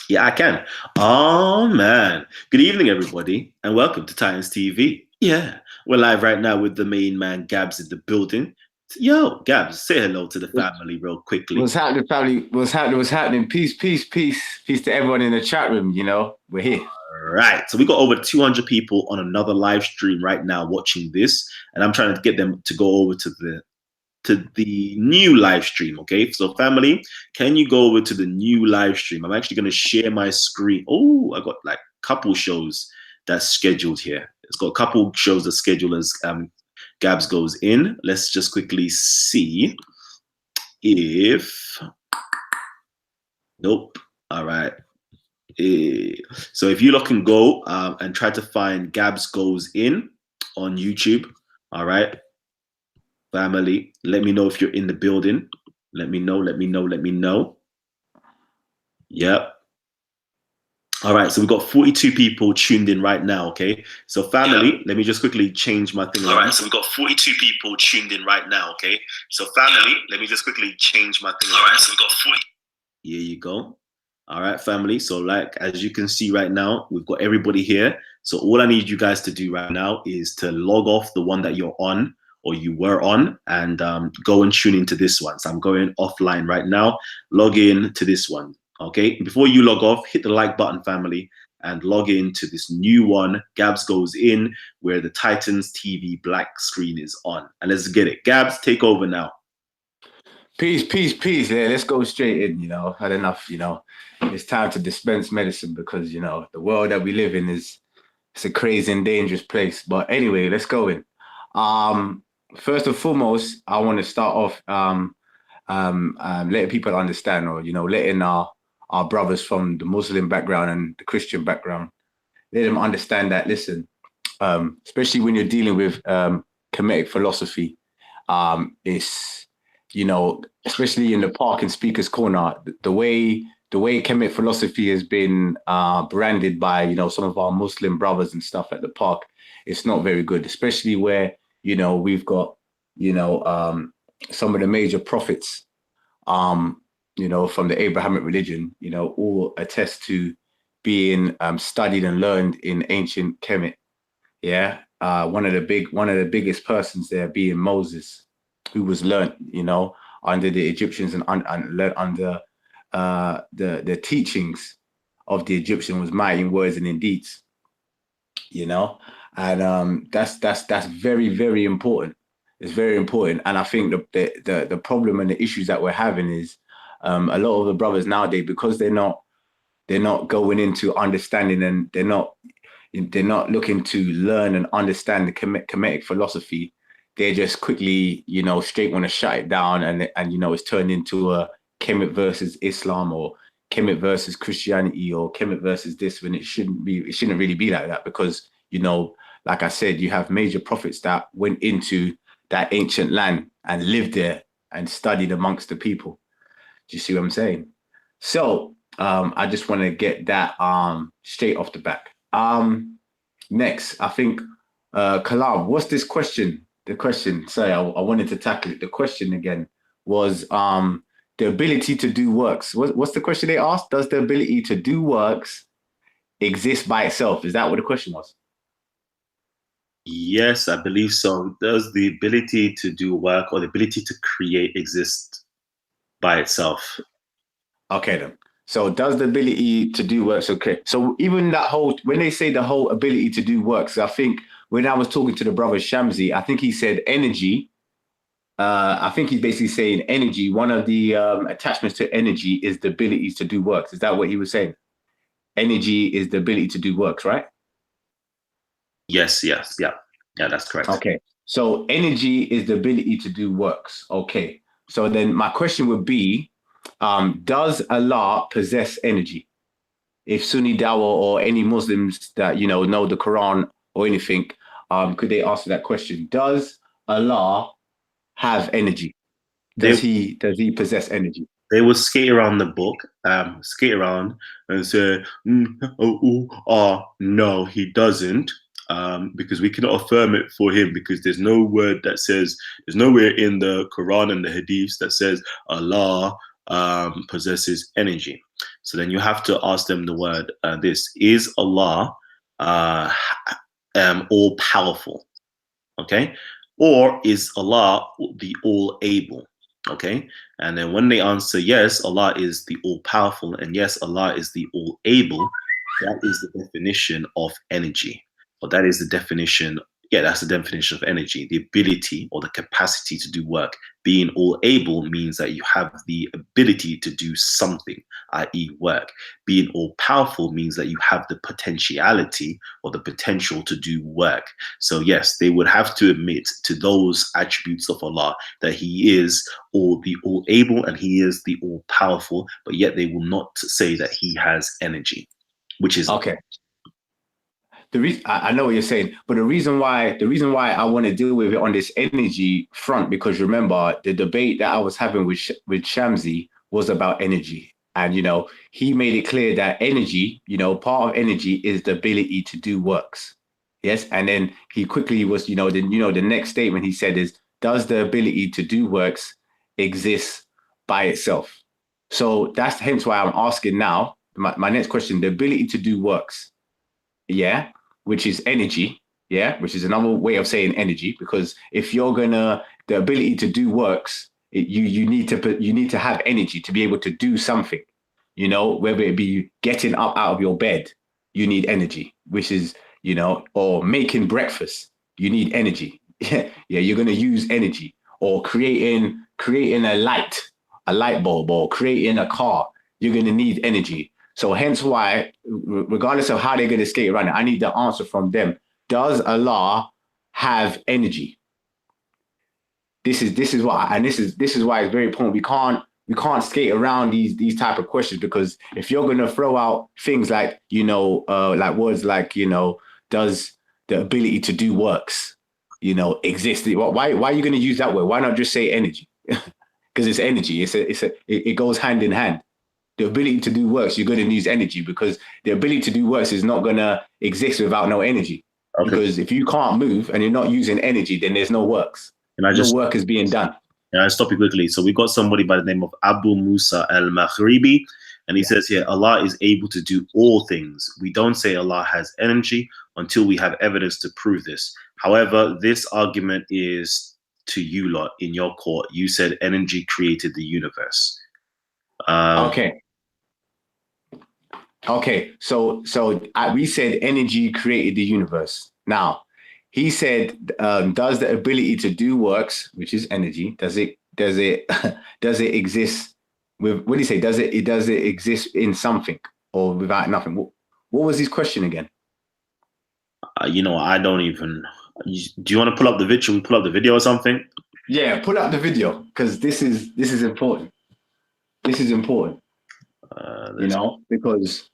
Yeah, I can. Oh man. Good evening, everybody, and welcome to Titans TV. Yeah, we're live right now with the main man Gabs in the building. Yo, Gabs, say hello to the family real quickly. What's happening, family? What's happening? What's happening? Peace, peace, peace, peace to everyone in the chat room. We're here. All right. So we got over 200 people on another live stream right now watching this, and I'm trying to get them to go over to the new live stream. Okay, so family, can you go over to the new live stream? I'm actually going to share my screen. Oh, I got like a couple shows that's scheduled here. It's got a couple shows that's scheduled as Gabz Goes In. Let's just quickly see if nope. All right. So if you look and go and try to find Gabz Goes In on YouTube, all right, family, let me know if you're in the building. Let me know, let me know, let me know. Yep. All right, so we've got 42 people tuned in right now, okay? So family, let me just quickly change my thing. All right, so we've got 42 people tuned in right now, okay? So family, let me just quickly change my thing. All right, so we've got 40. Here you go. All right, family. So like, as you can see right now, we've got everybody here. So all I need you guys to do right now is to log off the one that you're on or you were on and go and tune into this one. So I'm going offline right now. Log in to this one. Okay. Before you log off, hit the like button, family, and log in to this new one. Gabz Goes In, where the Titans TV black screen is on. And let's get it. Gabz, take over now. Peace, peace, peace. Yeah, let's go straight in. Had enough. It's time to dispense medicine because the world that we live in it's a crazy and dangerous place. But anyway, let's go in. First and foremost, I want to start off letting people understand, or letting our brothers from the Muslim background and the Christian background, let them understand that. Listen, especially when you're dealing with Kemetic philosophy, it's especially in the park and speakers corner, the way Kemet philosophy has been branded by some of our Muslim brothers and stuff at the park, it's not very good. Especially where we've got some of the major prophets, from the Abrahamic religion, all attest to being studied and learned in ancient Kemet. Yeah, one of the biggest persons there being Moses, who was learnt, under the Egyptians and learnt under the teachings of the Egyptian was mighty in words and in deeds, and that's very, very important. It's very important, and I think the problem and the issues that we're having is a lot of the brothers nowadays, because they're not going into understanding, and they're not looking to learn and understand the Kemetic philosophy. They just quickly, straight want to shut it down, and it's turned into a Kemet versus Islam, or Kemet versus Christianity, or Kemet versus this, when it shouldn't be. It shouldn't really be like that, because like I said, you have major prophets that went into that ancient land and lived there and studied amongst the people. Do you see what I'm saying? So I just want to get that straight off the back. Next, I think Kalam, what's this question? The question, sorry, I wanted to tackle it. The question again was the ability to do works. What's the question they asked? Does the ability to do works exist by itself? Is that what the question was? Yes, I believe so. Does the ability to do work or the ability to create exist by itself? Okay then. So does the ability to do works, okay. So even that whole, when they say the whole ability to do works, I think when I was talking to the brother Shamsi, I think he said energy. I think he's basically saying energy. One of the attachments to energy is the ability to do works. Is that what he was saying? Energy is the ability to do works, right? Yes, yes, yeah. Yeah, that's correct. Okay. So energy is the ability to do works. Okay. So then my question would be, does Allah possess energy? If Sunni Dawah or any Muslims that know the Quran or anything, could they answer that question? Does Allah have energy? They Does he possess energy? they would skate around the book, skate around and say, no, he doesn't, because we cannot affirm it for him because there's no word that says, there's nowhere in the Quran and the Hadiths that says Allah possesses energy. So then you have to ask them the word, this, is Allah uh, all powerful? Okay. Or is Allah the all able? Okay. And then when they answer yes, Allah is the all powerful, and yes, Allah is the all able, that is the definition of energy. Or that is the definition, yeah, that's the definition of energy, the ability or the capacity to do work. Being all able means that you have the ability to do something, i.e., work. Being all powerful means that you have the potentiality or the potential to do work. So, yes, they would have to admit to those attributes of Allah, that He is all able and He is the all powerful, but yet they will not say that He has energy, which is Okay. The reason I know what you're saying, but the reason why I want to deal with it on this energy front, because remember the debate that I was having with Shamsi was about energy, and he made it clear that energy, part of energy is the ability to do works. Yes, and then he quickly was, the next statement he said is, does the ability to do works exist by itself? So that's hence why I'm asking now. My next question: the ability to do works, yeah, which is energy, yeah, which is another way of saying energy, because if you're gonna, the ability to do works, you need to have energy to be able to do something, whether it be getting up out of your bed, you need energy, which is, or making breakfast, you need energy. Yeah, you're gonna use energy, or creating a light bulb, or creating a car, you're gonna need energy. So hence why, regardless of how they're going to skate around it, I need the answer from them. Does Allah have energy? This is why, and this is why it's very important. We can't skate around these type of questions, because if you're going to throw out things like like words like does the ability to do works exist? Why are you going to use that word? Why not just say energy? Because it's energy. It goes hand in hand. The ability to do works, you're going to use energy, because the ability to do works is not going to exist without no energy. okay. Because if you can't move and you're not using energy, then there's no works. And I No just work is being done. And I stop you quickly. So we got somebody by the name of Abu Musa al-Maghribi, and he says here, Allah is able to do all things. We don't say Allah has energy until we have evidence to prove this. However, this argument is to you lot in your court. You said energy created the universe. Okay. We said energy created the universe. Now, he said, does the ability to do works, which is energy, does it does it exist with, what do you say? Does it exist in something or without nothing? What was his question again? I don't even. Do you want to pull up the video? Should we pull up the video or something? Yeah, pull up the video, because this is important. This is important. Because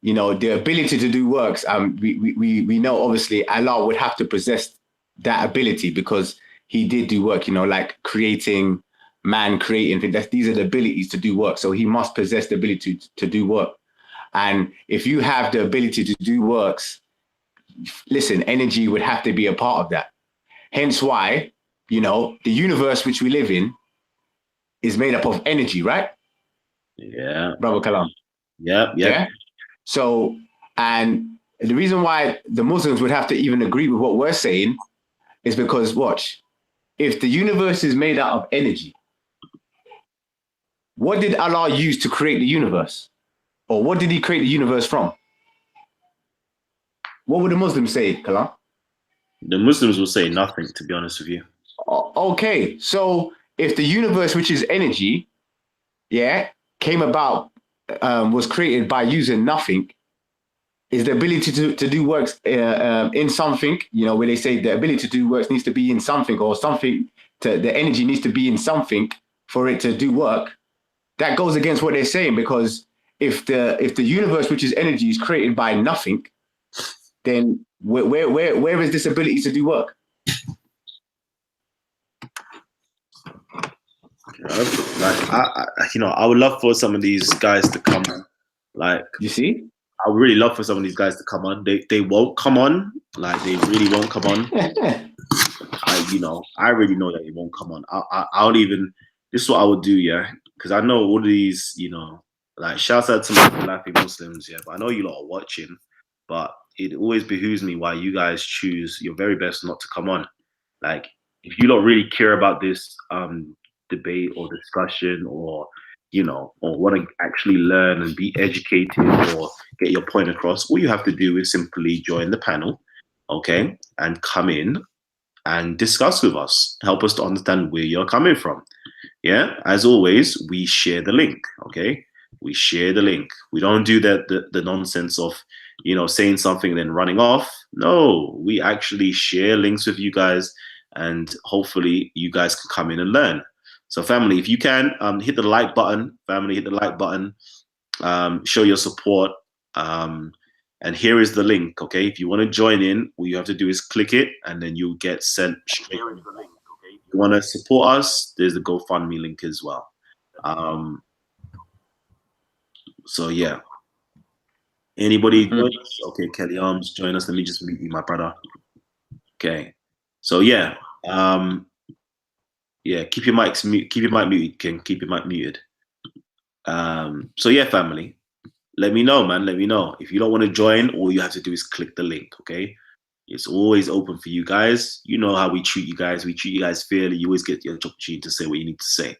the ability to do works. We know obviously Allah would have to possess that ability, because He did do work. Like creating man, creating things. These are the abilities to do work. So He must possess the ability to do work. And if you have the ability to do works, listen, energy would have to be a part of that. Hence why, the universe which we live in is made up of energy, right? Yeah. Brother Kalam. Yeah. Yeah. So, and the reason why the Muslims would have to even agree with what we're saying is because, watch, if the universe is made out of energy, what did Allah use to create the universe? Or what did He create the universe from? What would the Muslims say, Kalam? The Muslims will say nothing, to be honest with you. Okay, so if the universe, which is energy, came about, was created by using nothing, is the ability to do works in something, where they say the ability to do works needs to be in something, or something, the energy needs to be in something for it to do work. That goes against what they're saying, because if the universe, which is energy, is created by nothing, then where is this ability to do work? I would love for some of these guys to come on. Like, you see, I would really love for some of these guys to come on. They won't come on. Like, they really won't come on. I really know that they won't come on. I don't even. This is what I would do, yeah, because I know all of these, Like, shout out to my Salafi Muslims, yeah. But I know you lot are watching, but it always behooves me why you guys choose your very best not to come on. Like, if you don't really care about this debate or discussion, or or want to actually learn and be educated or get your point across, all you have to do is simply join the panel, okay, and come in and discuss with us. Help us to understand where you're coming from. Yeah, as always, we share the link. Okay, we share the link. We don't do the nonsense of saying something and then running off. No, we actually share links with you guys, and hopefully you guys can come in and learn. So, family, if you can hit the like button, family, hit the like button. Show your support. And here is the link. Okay, if you want to join in, all you have to do is click it, and then you'll get sent straight. Here is the link. Okay, if you want to support us, there's the GoFundMe link as well. So yeah, anybody join us? Okay, Kelly Arms, join us. Let me just meet you, my brother. Okay, so yeah, yeah, keep your mics mute. Keep your mic muted, King. Keep your mic muted. So yeah, family. Let me know, man. Let me know. If you don't want to join, all you have to do is click the link, okay? It's always open for you guys. You know how we treat you guys. We treat you guys fairly. You always get the opportunity to say what you need to say.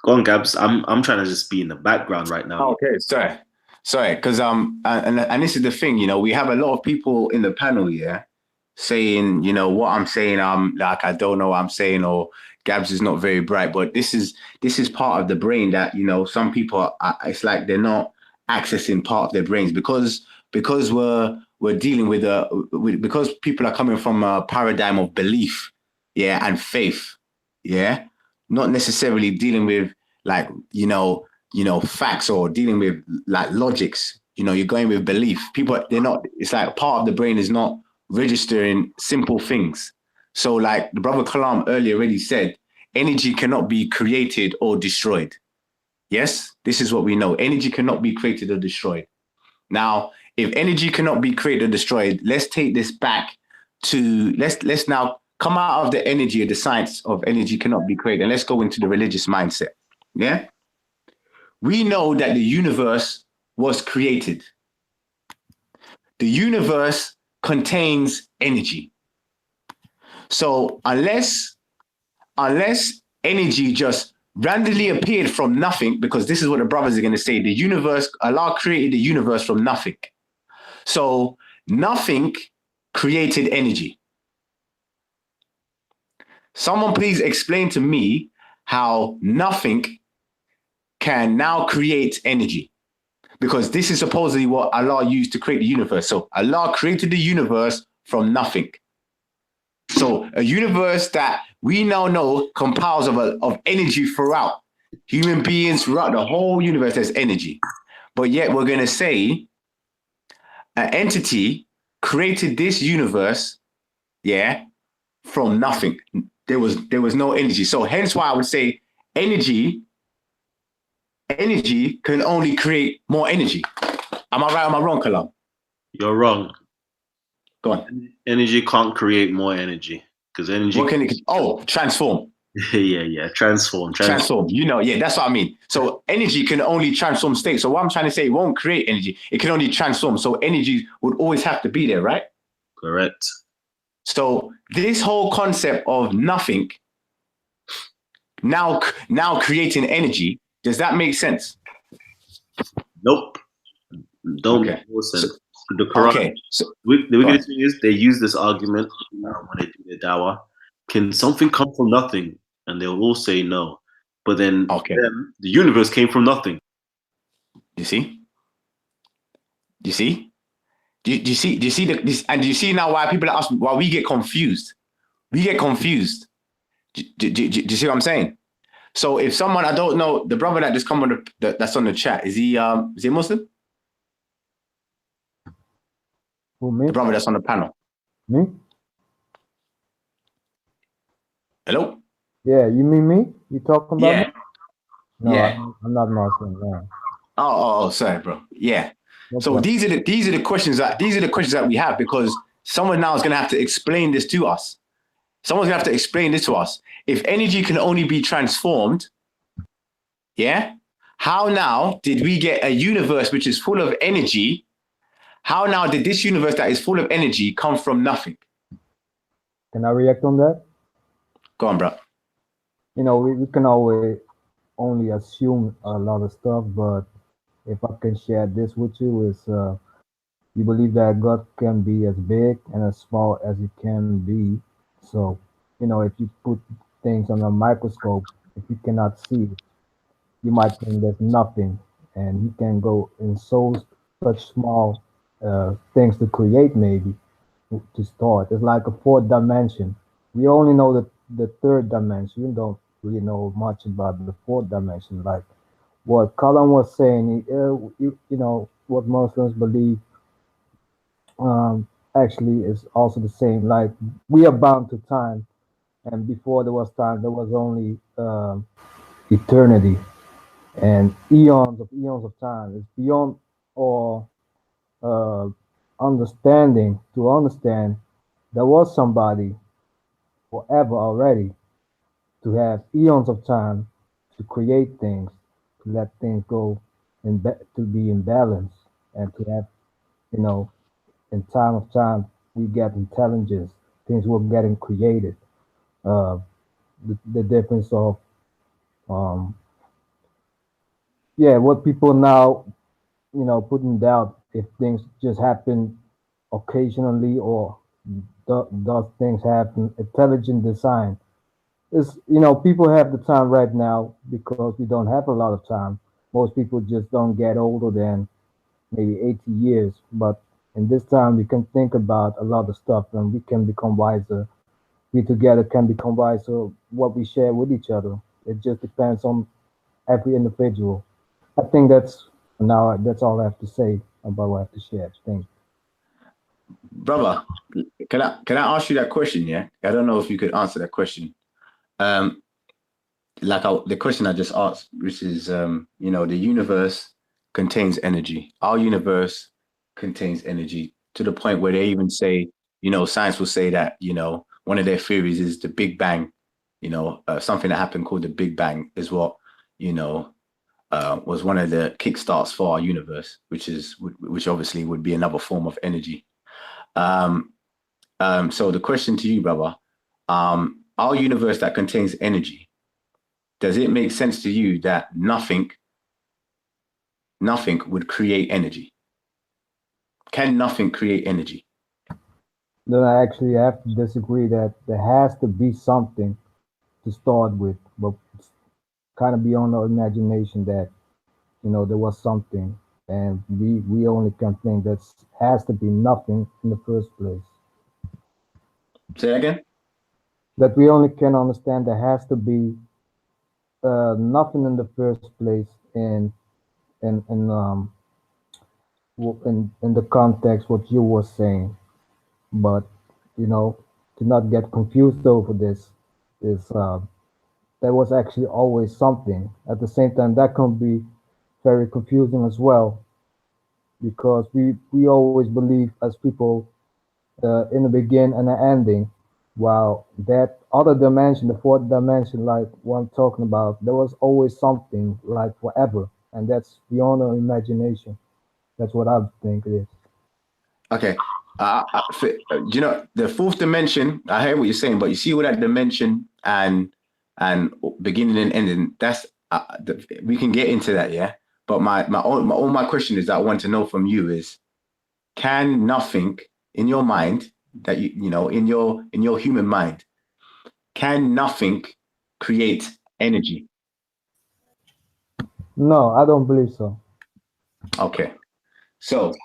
Go on, Gabz. I'm trying to just be in the background right now. Okay, sorry, because and this is the thing, we have a lot of people in the panel, yeah, saying, what I'm saying, like, I don't know what I'm saying, or Gabz is not very bright. But this is part of the brain that, some people it's like they're not accessing part of their brains because we're dealing with because people are coming from a paradigm of belief, yeah, and faith, yeah, not necessarily dealing with like facts, or dealing with like logics. You're going with belief. People, they're not. It's like part of the brain is not registering simple things. So, like the brother Kalam earlier already said, energy cannot be created or destroyed. Yes, this is what we know. Energy cannot be created or destroyed. Now, if energy cannot be created or destroyed, let's take this back to let's now come out of the energy of the science of energy cannot be created, and let's go into the religious mindset. Yeah, we know that the universe was created. The universe contains energy. So unless energy just randomly appeared from nothing, because this is what the brothers are going to say, the universe, Allah created the universe from nothing. So nothing created energy. Someone please explain to me how nothing can now create energy, because this is supposedly what Allah used to create the universe. So Allah created the universe from nothing. So a universe that we now know compiles of energy throughout. Human beings throughout the whole universe, there's energy. But yet we're going to say an entity created this universe, yeah, from nothing. There was no energy. So hence why I would say energy can only create more energy. Am I right or am I wrong, Kalam? You're wrong. Go on. Energy can't create more energy, because energy. What can it? Oh, transform. yeah. Transform. Yeah, that's what I mean. So energy can only transform state. So what I'm trying to say, it won't create energy. It can only transform. So energy would always have to be there, right? Correct. So this whole concept of nothing now creating energy, does that make sense? Nope. Don't okay. make more sense. The Quran. Okay. So the wicked thing is they use this argument when they do their dawah. Can something come from nothing? And they'll all say no. But then the universe came from nothing. You see? Do you see this? And do you see now why people are asking, why we get confused? We get confused. Do you see what I'm saying? So if someone, I don't know, the brother that just come on that's on the chat, is he Muslim? Who, me? The brother that's on the panel. Me? Hello? Yeah, you mean me? You talking about me? No, yeah. I'm not Muslim. No. Oh, sorry, bro. Yeah. No so these are the questions that we have, because someone now is going to have to explain this to us. Someone's going to have to explain this to us. If energy can only be transformed, Yeah. How now did we get a universe which is full of energy? How now did this universe that is full of energy come from nothing? Can I react on that? Go on, bro. We can always only assume a lot of stuff, but if I can share this with you, is you believe that God can be as big and as small as He can be. So, if you put things on a microscope, if you cannot see it, you might think there's nothing, and He can go in such small things to create, maybe to start. It's like a fourth dimension. We only know the third dimension. We don't really know much about the fourth dimension. Like what Kalam was saying, what Muslims believe actually is also the same. Like we are bound to time, and before there was time, there was only eternity and eons of time. It's beyond our uh, understanding to understand there was somebody forever already to have eons of time to create things, to let things go to be in balance, and to have, you know, in time of time, we get intelligence. Things were getting created. Uh, the difference of, um, yeah, what people now, put in doubt if things just happen occasionally or does things happen intelligent design. It's, people have the time right now because we don't have a lot of time. Most people just don't get older than maybe 80 years. But in this time, we can think about a lot of stuff and we can become wiser. We together can become wiser what we share with each other. It just depends on every individual. I think that's all I have to say about what I have to share. Thank you. Brother, can I ask you that question? Yeah. I don't know if you could answer that question. Um, the question I just asked, which is, the universe contains energy. Our universe contains energy to the point where they even say, science will say that, one of their theories is the Big Bang. Something that happened called the Big Bang is what, you know, was one of the kickstarts for our universe, which obviously would be another form of energy. Um, so the question to you, brother, our universe that contains energy, does it make sense to you that nothing would create energy? Can nothing create energy? Then I actually have to disagree that there has to be something to start with, but it's kind of beyond our imagination that there was something, and we only can think that has to be nothing in the first place. Say that again. That we only can understand there has to be nothing in the first place in in the context what you were saying, but you know to not get confused over this is there was actually always something. At the same time, that can be very confusing as well because we always believe as people in the begin and the ending. While that other dimension, the fourth dimension, like what I'm talking about, there was always something like forever, and that's beyond our imagination. That's what I think it is. Okay. The fourth dimension? I hear what you're saying, but you see all that dimension and beginning and ending. We can get into that, yeah. But my question is that I want to know from you is, can nothing in your mind that in your human mind, can nothing create energy? No, I don't believe so. Okay. So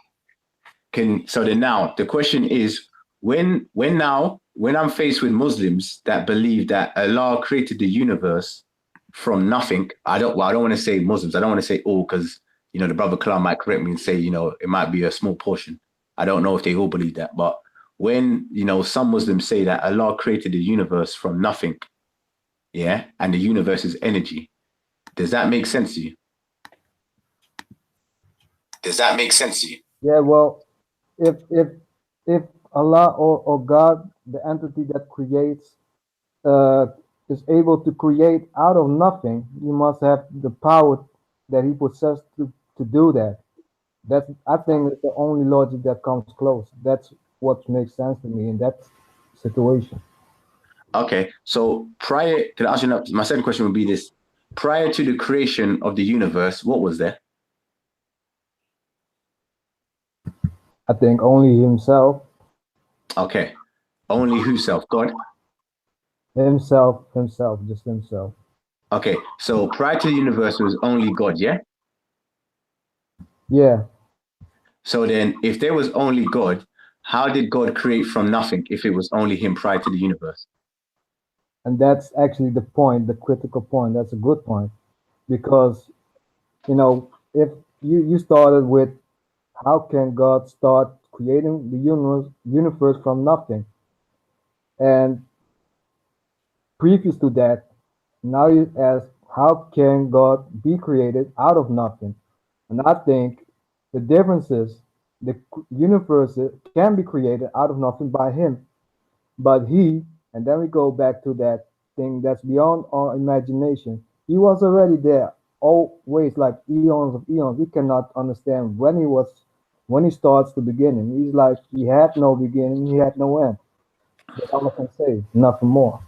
then now the question is, when I'm faced with Muslims that believe that Allah created the universe from nothing, I don't want to say Muslims, I don't want to say all, because the brother Kalam might correct me and say, it might be a small portion. I don't know if they all believe that, but when some Muslims say that Allah created the universe from nothing, yeah, and the universe is energy, does that make sense to you? Does that make sense to you? Yeah, well, if Allah or God, the entity that creates, uh, is able to create out of nothing, he must have the power that he possessed to do that. That's I think it's the only logic that comes close. That's what makes sense to me in that situation. Okay, so prior to answering up, my second question would be this: prior to the creation of the universe, what was there? I think only himself, Okay, only who self? God. just himself. Okay, so prior to the universe was only God, yeah? Yeah, So then, if there was only God, how did God create from nothing if it was only Him prior to the universe? and that's actually the point, the critical point. That's a good point because if you started with how can God start creating the universe from nothing, and previous to that, now you ask how can God be created out of nothing, and I think the difference is the universe can be created out of nothing by Him, but He, and then we go back to that thing that's beyond our imagination. He was already there, always like eons of eons. We cannot understand when he starts the beginning. He's like he had no beginning, he had no end. That's all I can say, nothing more.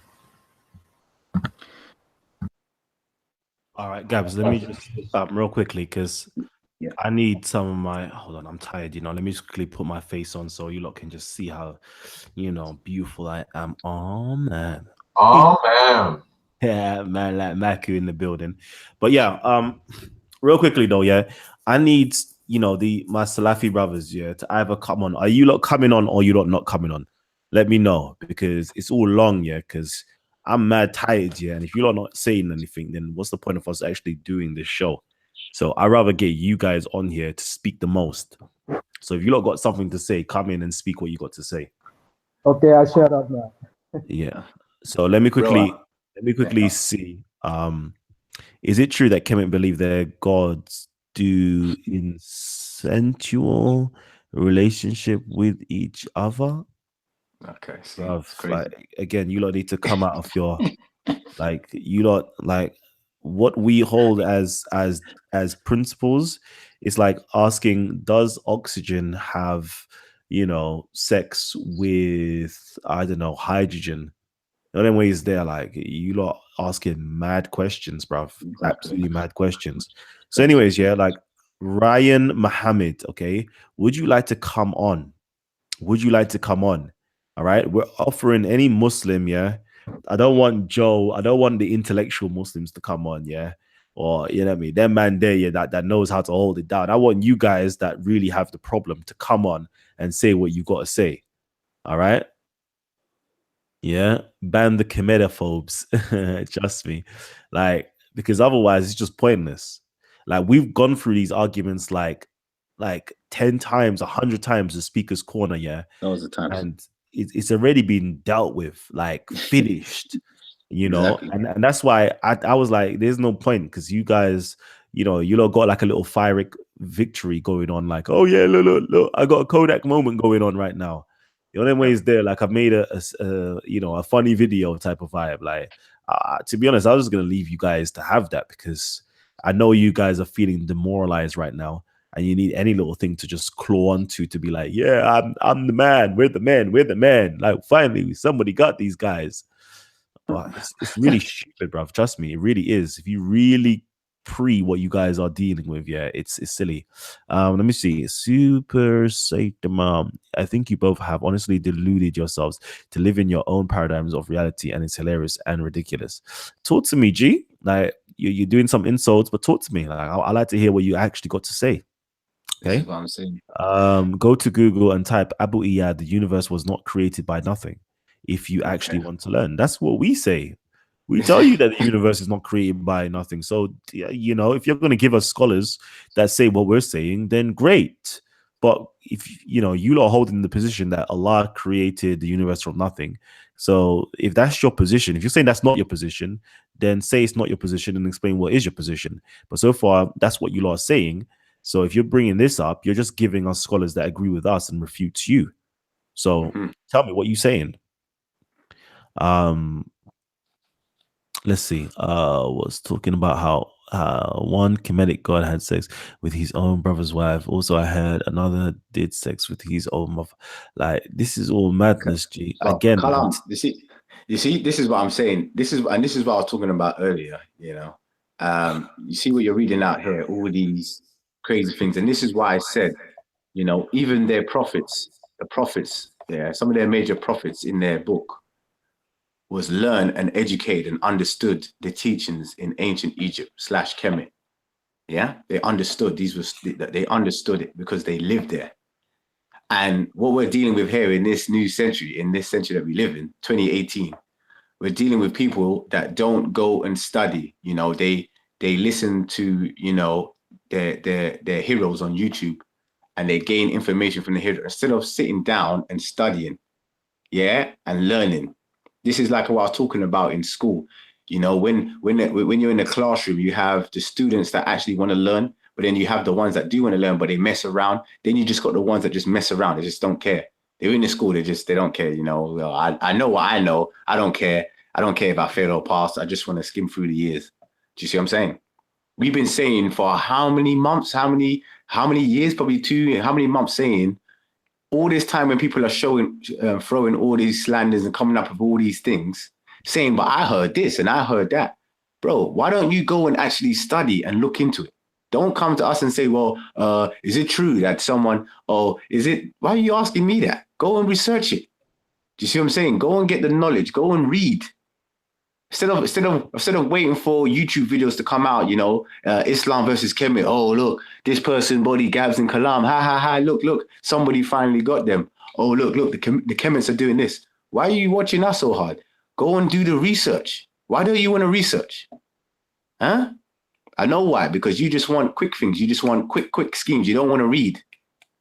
All right, Gabs, let me just real quickly because Yeah. I need some of my hold on, I'm tired, let me just quickly put my face on so you lot can just see how beautiful I am. Oh man. Oh man. Yeah, man, like Maku in the building. But yeah, real quickly though, yeah, I need my Salafi brothers, yeah, to either come on. Are you lot coming on or you lot not coming on? Let me know because it's all long, yeah, because I'm mad tired, yeah. And if you lot not saying anything, then what's the point of us actually doing this show? So I'd rather get you guys on here to speak the most. So if you lot got something to say, come in and speak what you got to say. Okay, I shut up now. Yeah. So let me quickly see. Is it true that Kemet believe their gods do insensual relationship with each other? Okay, see, Bruv, it's crazy. like again, you lot need to come out of your you lot what we hold as principles is like asking, does oxygen have sex with, I don't know, hydrogen? The only way is there, like you lot asking mad questions, bruv. Exactly. Absolutely mad questions. So, anyways, yeah, like Ryan Muhammad, okay, would you like to come on? Would you like to come on? All right, we're offering any Muslim, yeah. I don't want Joe. I don't want the intellectual Muslims to come on, yeah. Or you know what I mean? That man there, yeah, that knows how to hold it down. I want you guys that really have the problem to come on and say what you got to say. All right. Yeah, ban the comediphobes. Trust me, like because otherwise it's just pointless. Like we've gone through these arguments like 10 times, 100 times the speaker's corner, yeah, Those are times. and it's already been dealt with, like finished, Exactly. and that's why I was like, there's no point because you guys, you lot got like a little fiery victory going on, like, oh yeah, look, I got a Kodak moment going on right now. The only way is there, like I've made a funny video type of vibe. Like, to be honest, I was just gonna leave you guys to have that because I know you guys are feeling demoralized right now, and you need any little thing to just claw onto to be like, yeah, I'm the man. We're the man. We're the man. Like finally, somebody got these guys. But it's really stupid, bruv. Trust me, it really is. If you really what you guys are dealing with, yeah, it's silly. Let me see. Super Satan Mom. I think you both have honestly deluded yourselves to live in your own paradigms of reality, and it's hilarious and ridiculous. Talk to me, G. Like you're doing some insults, but talk to me. Like I like to hear what you actually got to say. Okay. This is what I'm saying. Go to Google and type Abu Iyad, the universe was not created by nothing. If you actually want to learn, that's what we say. We tell you that the universe is not created by nothing. So, if you're going to give us scholars that say what we're saying, then great. But if, you lot are holding the position that Allah created the universe from nothing. So if that's your position, if you're saying that's not your position, then say it's not your position and explain what is your position. But so far, that's what you lot are saying. So if you're bringing this up, you're just giving us scholars that agree with us and refutes you. So tell me what you're saying. let's see. Was talking about how one Kemetic god had sex with his own brother's wife. Also, I heard another did sex with his own mother. Like, this is all madness, G. So, Again, Kalam, you see, this is what I'm saying. This is what I was talking about earlier. You see what you're reading out here, all these crazy things, and this is why I said, even their prophets, some of their major prophets in their book was learn and educate and understood the teachings in ancient Egypt / Kemet. Yeah, they understood they understood it because they lived there. And what we're dealing with here in this new century, in this century that we live in, 2018, we're dealing with people that don't go and study. They listen to their heroes on YouTube, and they gain information from the hero instead of sitting down and studying, and learning. This is like what I was talking about in school. When you're in the classroom, you have the students that actually want to learn, but then you have the ones that do want to learn, but they mess around. Then you just got the ones that just mess around. They just don't care. They're in the school. They don't care. I know what I know. I don't care. I don't care if I fail or pass. I just want to skim through the years. Do you see what I'm saying? We've been saying for how many months, how many years, probably 2, how many months saying all this time when people are throwing all these slanders and coming up with all these things, saying, but I heard this and I heard that. Bro, why don't you go and actually study and look into it? Don't come to us and say, well, is it true that someone, why are you asking me that? Go and research it. Do you see what I'm saying? Go and get the knowledge. Go and read. Instead of waiting for YouTube videos to come out, Islam versus Kemet. Oh, look, this person body Gabz and Kalam. Ha, ha, ha. Look, somebody finally got them. Oh, look, the Kemets are doing this. Why are you watching us so hard? Go and do the research. Why don't you want to research? Huh? I know why, because you just want quick things. You just want quick schemes. You don't want to read.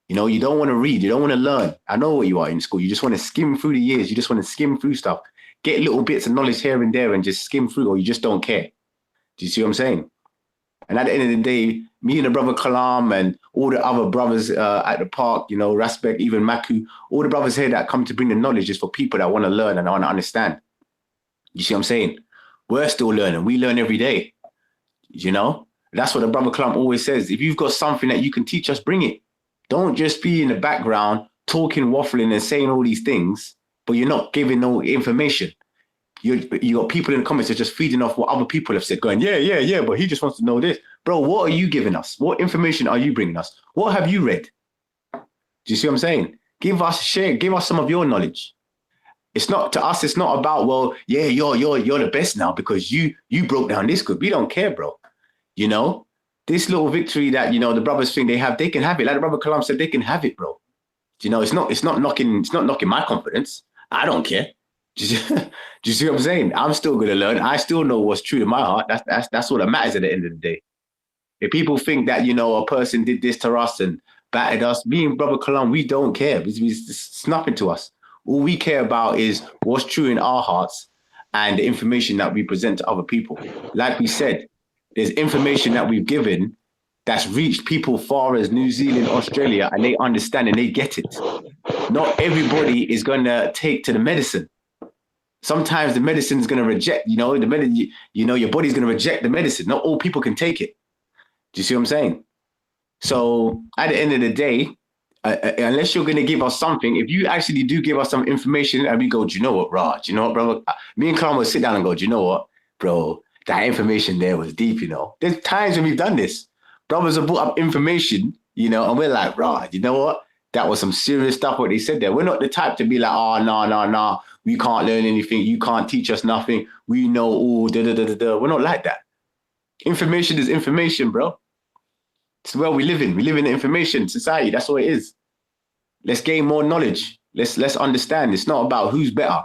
You don't want to read. You don't want to learn. I know what you are in school. You just want to skim through the years. You just want to skim through stuff. Get little bits of knowledge here and there and just skim through, or you just don't care. Do you see what I'm saying? And at the end of the day, me and the brother Kalam and all the other brothers at the park, Raspek, even Maku, all the brothers here that come to bring the knowledge is for people that want to learn and want to understand. You see what I'm saying? We're still learning. We learn every day. That's what the brother Kalam always says. If you've got something that you can teach us, bring it. Don't just be in the background talking, waffling and saying all these things, but you're not giving no information. You got people in the comments that are just feeding off what other people have said, going, yeah, but he just wants to know this. Bro, what are you giving us? What information are you bringing us? What have you read? Do you see what I'm saying? Give us some of your knowledge. It's not to us, it's not about, well, yeah, you're the best now because you broke down this good. We don't care, bro. This little victory that, the brothers think they can have it. Like the brother Kalam said, they can have it, bro. It's not knocking my confidence. I don't care. Do you see what I'm saying? I'm still going to learn. I still know what's true in my heart. That's all that matters at the end of the day. If people think that, a person did this to us and battered us, me and brother Kalam, we don't care. It's nothing to us. All we care about is what's true in our hearts and the information that we present to other people. Like we said, there's information that we've given that's reached people far as New Zealand, Australia, and they understand and they get it. Not everybody is going to take to the medicine. Sometimes the medicine is going to reject, your body's going to reject the medicine. Not all people can take it. Do you see what I'm saying? So at the end of the day, unless you're going to give us something, if you actually do give us some information and we go, do you know what, Raj? Do you know what, brother? Me and Kalam will sit down and go, do you know what, bro? That information there was deep, There's times when we've done this. Brothers have brought up information, and we're like, Raj, you know what? That was some serious stuff what they said there. We're not the type to be like, oh, no. We can't learn anything. You can't teach us nothing. We know all, da-da-da-da-da. We're not like that. Information is information, bro. It's where we live in. We live in an information society. That's what it is. Let's gain more knowledge. Let's understand. It's not about who's better.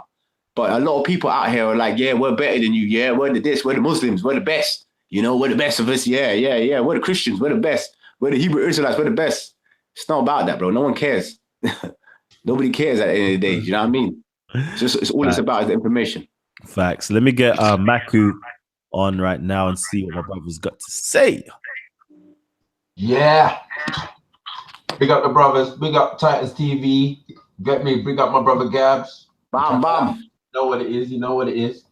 But a lot of people out here are like, yeah, we're better than you. Yeah, we're the this. We're the Muslims. We're the best. We're the best of us. Yeah. We're the Christians. We're the best. We're the Hebrew Israelites. We're the best. It's not about that, bro. No one cares. Nobody cares at the end of the day. You know what I mean? It's all it's about is the information. Facts. Let me get Maku on right now and see what my brother's got to say. Yeah. Big up the brothers. Big up Titans TV. Get me. Big up my brother Gabz. Bam. You know what it is.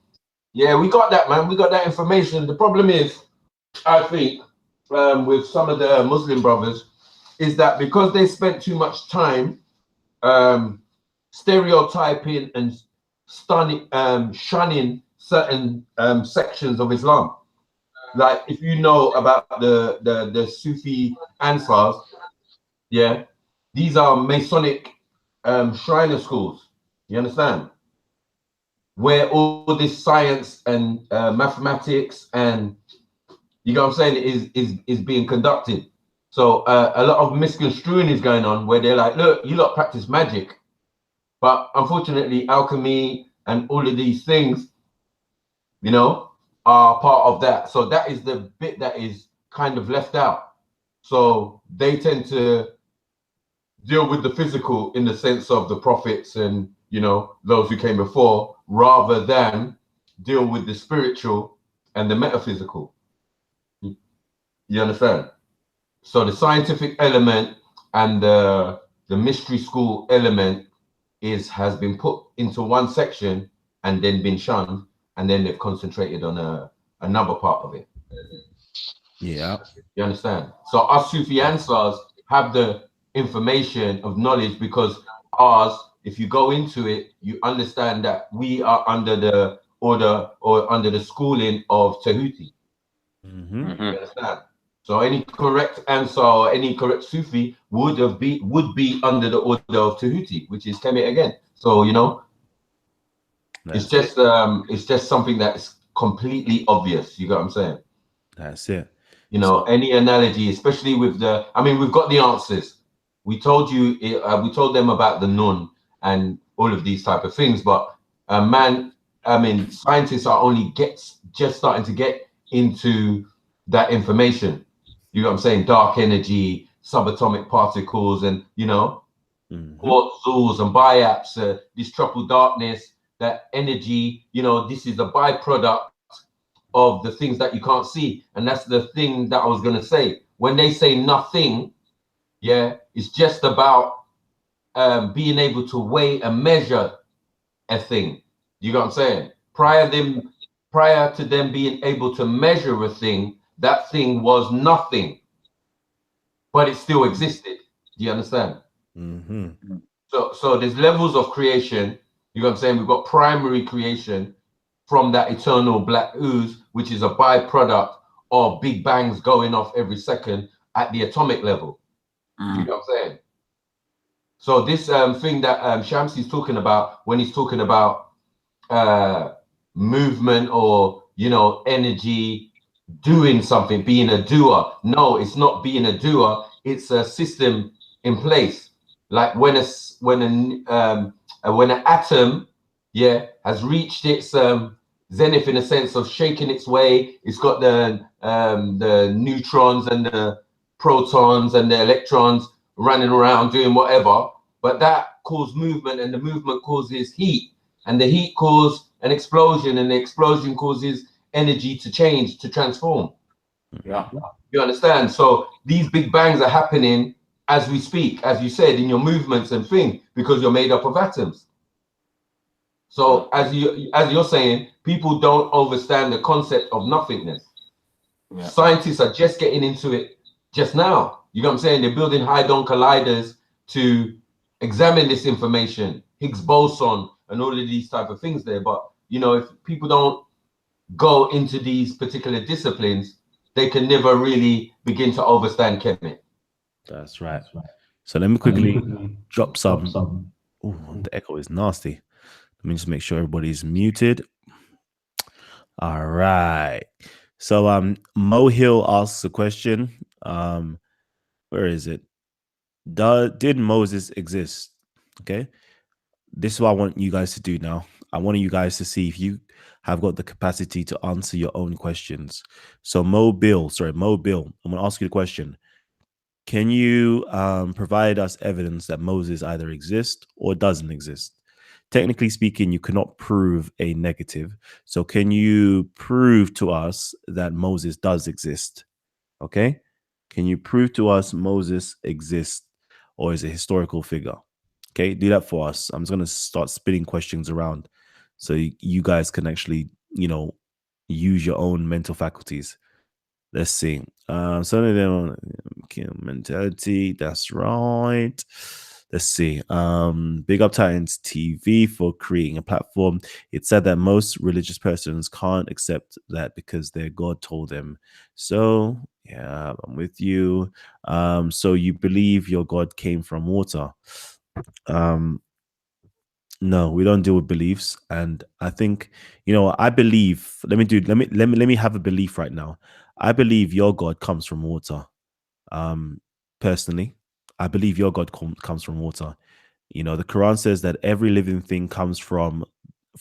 Yeah, we got that, man. We got that information. The problem is, I think, with some of the Muslim brothers, is that because they spent too much time stereotyping and shunning certain sections of Islam. Like if you know about the Sufi Ansars, yeah, these are Masonic Shriner schools. You understand? Where all this science and mathematics and you know what I'm saying is being conducted. So a lot of misconstruing is going on where they're like, look, you lot practice magic, but unfortunately, alchemy and all of these things, you know, are part of that. So that is the bit that is kind of left out. So they tend to deal with the physical in the sense of the prophets and, you know, those who came before, rather than deal with the spiritual and the metaphysical. You understand? So the scientific element and the mystery school element has been put into one section and then been shunned, and then they've concentrated on another part of it. Yeah. You understand? So us Sufi Ansars have the information of knowledge because ours, if you go into it, you understand that we are under the order or under the schooling of Tehuti. Mm-hmm. You understand? So any correct Ansar or any correct Sufi would be under the order of Tehuti, which is Kemet again. So you know, it's just something that's completely obvious. You got what I'm saying? That's it. You know, any analogy, especially with I mean, we've got the answers. We told you, we told them about the Nun and all of these type of things, but scientists are only just starting to get into that information. You know what I'm saying? Dark energy, subatomic particles, and you know, quartzals and biaps, this triple darkness, that energy. You know, this is a byproduct of the things that you can't see, and that's the thing that I was gonna say. When they say nothing, yeah, it's just about being able to weigh and measure a thing. You know what I'm saying? Prior to them being able to measure a thing, that thing was nothing, but it still existed. Do you understand? Mm-hmm. So there's levels of creation. You know what I'm saying? We've got primary creation from that eternal black ooze, which is a byproduct of big bangs going off every second at the atomic level. You know what I'm saying? So this thing that Shamsi's talking about when he's talking about movement or, you know, energy, doing something, being a doer. No, it's not being a doer. It's a system in place. Like when an atom, yeah, has reached its zenith in a sense of shaking its way. It's got the neutrons and the protons and the electrons running around doing whatever, but that caused movement, and the movement causes heat, and the heat causes an explosion, and the explosion causes energy to change, to transform. Yeah. You understand? So these big bangs are happening as we speak, as you said, in your movements and thing, because you're made up of atoms. So as you're saying, people don't understand the concept of nothingness. Yeah. Scientists are just getting into it just now. You know what I'm saying? They're building hadron colliders to examine this information, Higgs boson, and all of these type of things there. But you know, if people don't go into these particular disciplines, they can never really begin to understand Kemet. That's right. So let me quickly drop some. Oh, the echo is nasty. Let me just make sure everybody's muted. All right. So Mo Hill asks a question. Where is it? Did Moses exist? Okay. This is what I want you guys to do now. I want you guys to see if you have got the capacity to answer your own questions. So Mo Bill, I'm going to ask you the question. Can you provide us evidence that Moses either exists or doesn't exist? Technically speaking, you cannot prove a negative. So can you prove to us that Moses does exist? Okay. Can you prove to us Moses exists or is a historical figure? Okay, do that for us. I'm just going to start spitting questions around so you guys can actually use your own mental faculties. Let's see. Some of them mentality. That's right. Let's see. Big Up Titans TV for creating a platform. It said that most religious persons can't accept that because their God told them. So yeah, I'm with you. So you believe your God came from water. No, we don't deal with beliefs, and I think I believe. Let me have a belief right now. I believe your God comes from water. Um, Personally, I believe your God comes from water. The Quran says that every living thing comes from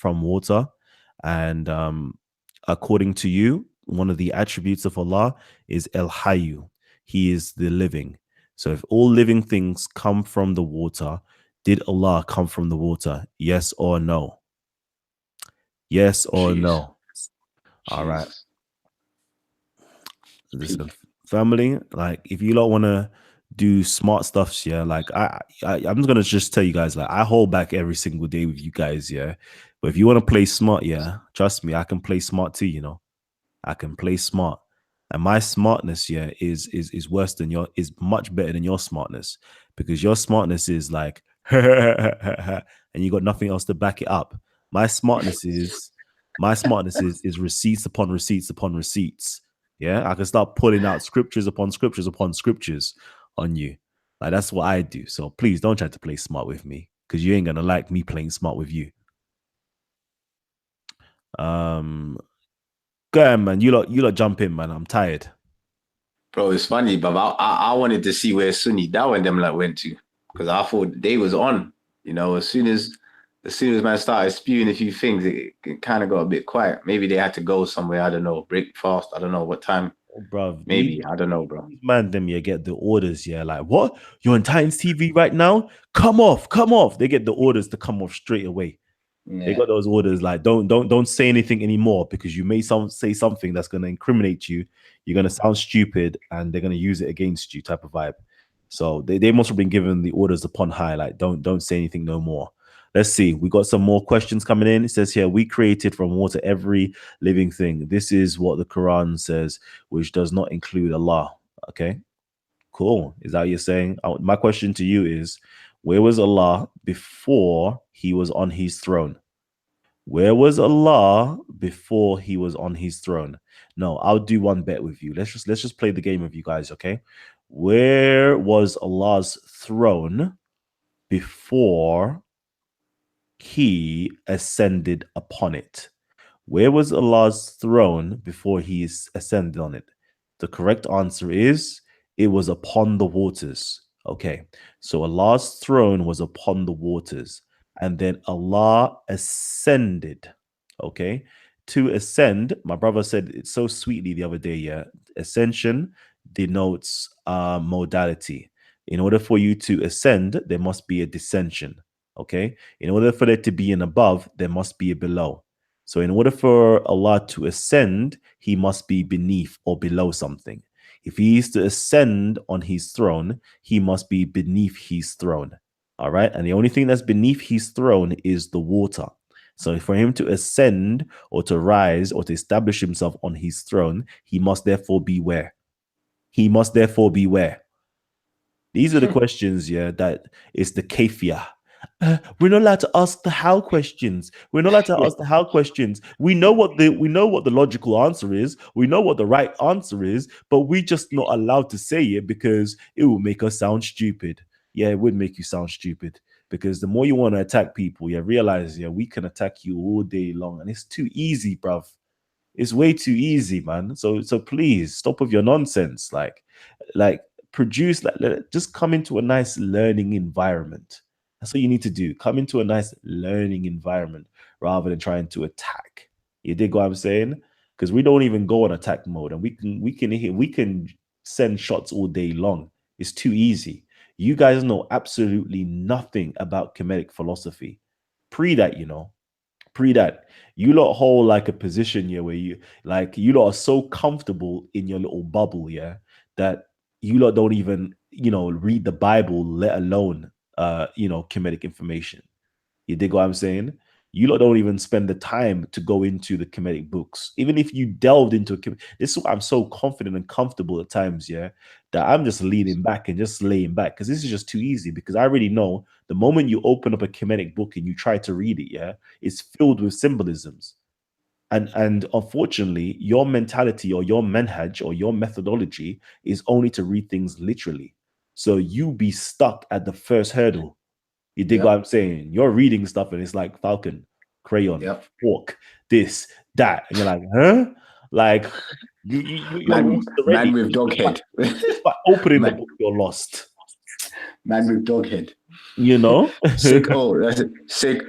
water, and according to you, one of the attributes of Allah is El Hayyu. He is the living. So if all living things come from the water, did Allah come from the water? Yes or no? Yes or Jeez. no? All right. Jesus. Listen, family, like if you don't want to do smart stuffs, yeah, like I'm just gonna just tell you guys, like I hold back every single day with you guys, yeah. But if you want to play smart, yeah, trust me, I can play smart too. I can play smart. And my smartness, yeah, is worse than is much better than your smartness, because your smartness is like and you got nothing else to back it up. My smartness is receipts upon receipts upon receipts. Yeah, I can start pulling out scriptures upon scriptures upon scriptures on you. Like that's what I do. So please don't try to play smart with me, because you ain't gonna like me playing smart with you. Go ahead, man. You lot jump in, man. I'm tired. Bro, it's funny, but I wanted to see where Sunny Dawa and them like went to, because I thought they was on. As soon as man started spewing a few things, it kind of got a bit quiet. Maybe they had to go somewhere. I don't know, break fast. I don't know what time. Bro, Maybe I don't know, bro. these man them get the orders, yeah. Like, what? You're on Titans TV right now? Come off, come off. They get the orders to come off straight away. They Yeah. got those orders like don't say anything anymore, because you may say something that's gonna incriminate you. You're gonna sound stupid and they're gonna use it against you, type of vibe. So they must have been given the orders upon high, like don't say anything no more. Let's see. We got some more questions coming in. It says here, we created from water every living thing. This is what the Quran says, which does not include Allah. Okay, cool. Is that what you're saying? My question to you is, where was Allah before he was on his throne? Where was Allah before he was on his throne? No, I'll do one bet with you. Let's just play the game with you guys, okay? Where was Allah's throne before he ascended upon it? Where was Allah's throne before he ascended on it? The correct answer is it was upon the waters. Okay, so Allah's throne was upon the waters, and then Allah ascended. Okay, to ascend, my brother said it so sweetly the other day. Yeah, ascension denotes modality. In order for you to ascend, there must be a descension. Okay, in order for there to be an above, there must be a below. So in order for Allah to ascend, he must be beneath or below something. If he is to ascend on his throne, he must be beneath his throne. All right. And the only thing that's beneath his throne is the water. So for him to ascend or to rise or to establish himself on his throne, he must therefore be where? He must therefore be where? These are the questions, yeah, that is the kafia. We're not allowed to ask the how questions. We're not allowed to ask the how questions. We know what the logical answer is. We know what the right answer is, but we just not allowed to say it because it will make us sound stupid. Yeah, it would make you sound stupid, because the more you want to attack people, yeah, realize, yeah, we can attack you all day long, and it's too easy, bruv. It's way too easy, man. So please stop with your nonsense. Like produce, just come into a nice learning environment. That's what you need to do. Come into a nice learning environment rather than trying to attack. You dig what I'm saying? Because we don't even go on attack mode, and we can send shots all day long. It's too easy. You guys know absolutely nothing about Kemetic philosophy. Pre that, pre that. You lot hold like a position, yeah, where you lot are so comfortable in your little bubble, yeah, that you lot don't even, read the Bible, let alone, Kemetic information. You dig what I'm saying? You lot don't even spend the time to go into the Kemetic books. Even if you delved into this is why I'm so confident and comfortable at times, yeah, that I'm just leaning back and just laying back because this is just too easy. Because I already know the moment you open up a Kemetic book and you try to read it, yeah, it's filled with symbolisms. And unfortunately, your mentality or your manhaj or your methodology is only to read things literally. So you be stuck at the first hurdle. You dig what I'm saying? You're reading stuff and it's like Falcon, crayon, fork, this, that, and you're like, huh? Like you're lost already. Man with dog head. Just by opening the book, you're lost. Man with dog head. You know? That's a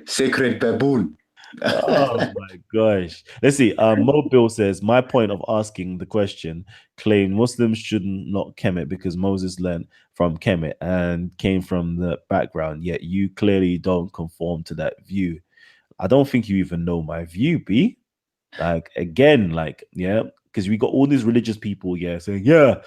sacred baboon. Oh my gosh. Let's see. Mobile says, my point of asking the question claimed Muslims shouldn't not Kemet because Moses learned from Kemet and came from the background, yet you clearly don't conform to that view. I don't think you even know my view, B. Like again, like, yeah, because we got all these religious people, yeah, saying, yeah,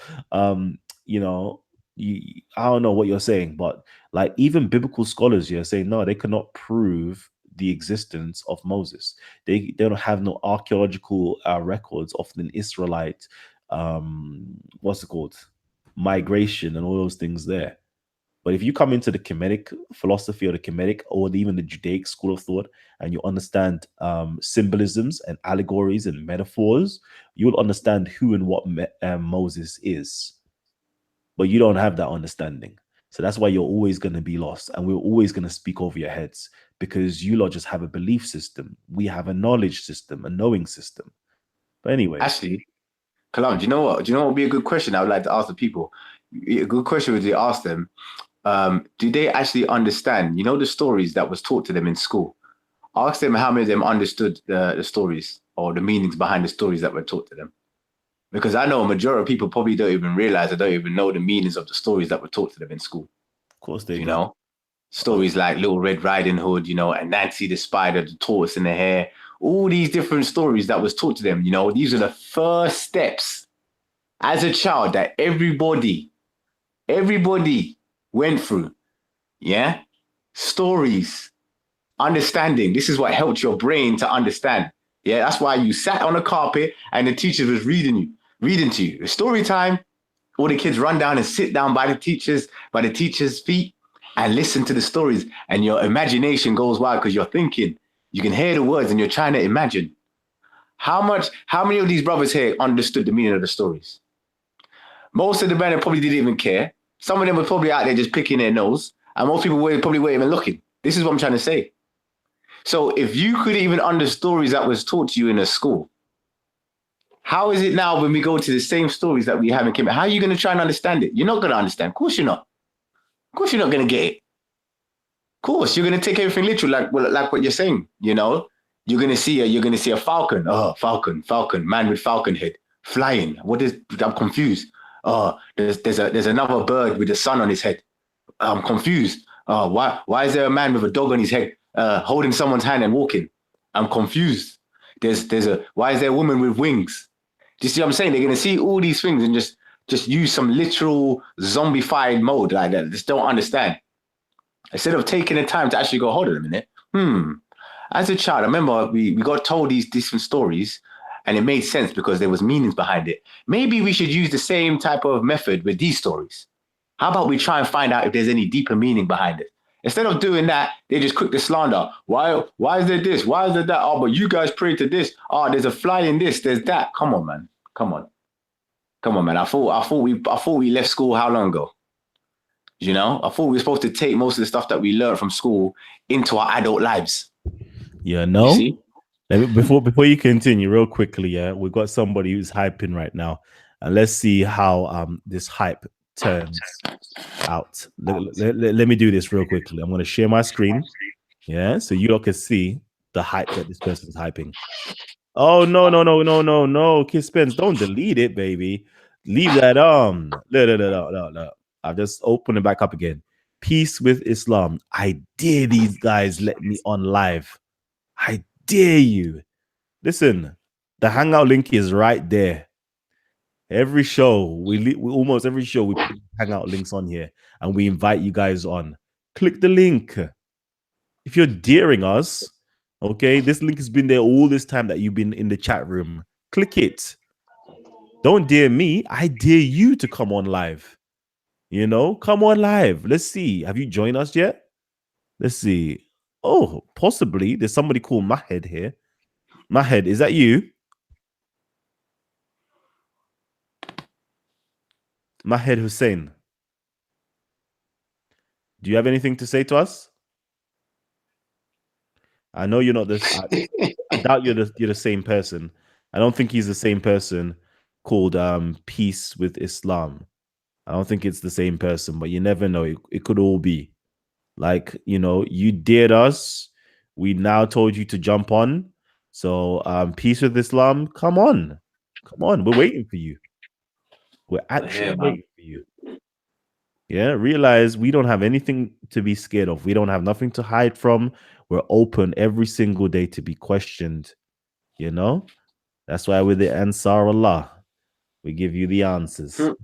you know, I don't know what you're saying, but like even biblical scholars, yeah, saying no, they cannot prove the existence of Moses. They don't have no archaeological records of an Israelite, what's it called, migration and all those things there. But if you come into the Kemetic philosophy or the Kemetic or even the Judaic school of thought and you understand symbolisms and allegories and metaphors, you'll understand who and what Moses is. But you don't have that understanding. So that's why you're always going to be lost and we're always going to speak over your heads because you lot just have a belief system. We have a knowledge system, a knowing system. But anyway. Actually, Kalam, do you know what? Do you know what would be a good question I would like to ask the people? A good question would be to ask them, do they actually understand, you know, the stories that was taught to them in school? Ask them how many of them understood the stories or the meanings behind the stories that were taught to them. Because I know a majority of people probably don't even realize or don't even know the meanings of the stories that were taught to them in school. Of course they do. You know, stories like Little Red Riding Hood, you know, and Nancy the Spider, the tortoise in the hair, all these different stories that was taught to them, you know, these are the first steps as a child that everybody went through. Yeah. Stories, understanding. This is what helped your brain to understand. Yeah. That's why you sat on a carpet and the teacher was reading to you. It's story time. All the kids run down and sit down by the teacher's feet and listen to the stories. And your imagination goes wild because you're thinking, you can hear the words and you're trying to imagine. How many of these brothers here understood the meaning of the stories? Most of the men probably didn't even care. Some of them were probably out there just picking their nose. And most people probably weren't even looking. This is what I'm trying to say. So if you could even understand stories that was taught to you in a school, how is it now when we go to the same stories that we have in Kemet? How are you going to try and understand it? You're not going to understand. Of course you're not. Of course you're not going to get it. Of course, you're going to take everything literal, like what you're saying, you know? You're going to see a falcon. Oh, falcon, man with falcon head, flying. I'm confused. Oh, there's another bird with the sun on his head. I'm confused. Oh, why is there a man with a dog on his head, holding someone's hand and walking? I'm confused. Why is there a woman with wings? Do you see what I'm saying? They're going to see all these things and just use some literal zombified mode like that. Just don't understand. Instead of taking the time to actually go, hold on a minute. As a child, I remember we got told these different stories and it made sense because there was meanings behind it. Maybe we should use the same type of method with these stories. How about we try and find out if there's any deeper meaning behind it? Instead of doing that, they just quick to slander. Why is there this? Why is there that? Oh, but you guys pray to this. Oh, there's a fly in this. There's that. Come on, man. Come on, man. I thought we left school how long ago? You know, I thought we were supposed to take most of the stuff that we learned from school into our adult lives. Yeah, no. You see? Before you continue, real quickly, yeah, we've got somebody who's hyping right now, and let's see how this hype turns out. Let me do this real quickly. I'm going to share my screen, yeah, so you all can see the hype that this person is hyping. Oh no, Kiss Spence, don't delete it, baby. Leave that on. No. I've just opened it back up again. Peace with Islam. I dare these guys let me on live. I dare you. Listen, the Hangout link is right there. Every show, we almost every show we put Hangout links on here and we invite you guys on. Click the link. If you're daring us, Okay, this link has been there all this time that you've been in the chat room. Click it. Don't dare me. I dare you to come on live. You know, come on live. Let's see. Have you joined us yet? Let's see. Oh, possibly. There's somebody called Mahed here. Mahed, is that you? Mahed Hussein. Do you have anything to say to us? I know you're not this. I doubt you're the same person. I don't think he's the same person called Peace with Islam. I don't think it's the same person, but you never know. It could all be. Like, you know, you dared us. We now told you to jump on. So Peace with Islam, come on. Come on. We're waiting for you. We're actually waiting for you. Yeah, realize we don't have anything to be scared of. We don't have nothing to hide from. We're open every single day to be questioned. You know, that's why we're the Ansar Allah. We give you the answers. Yo.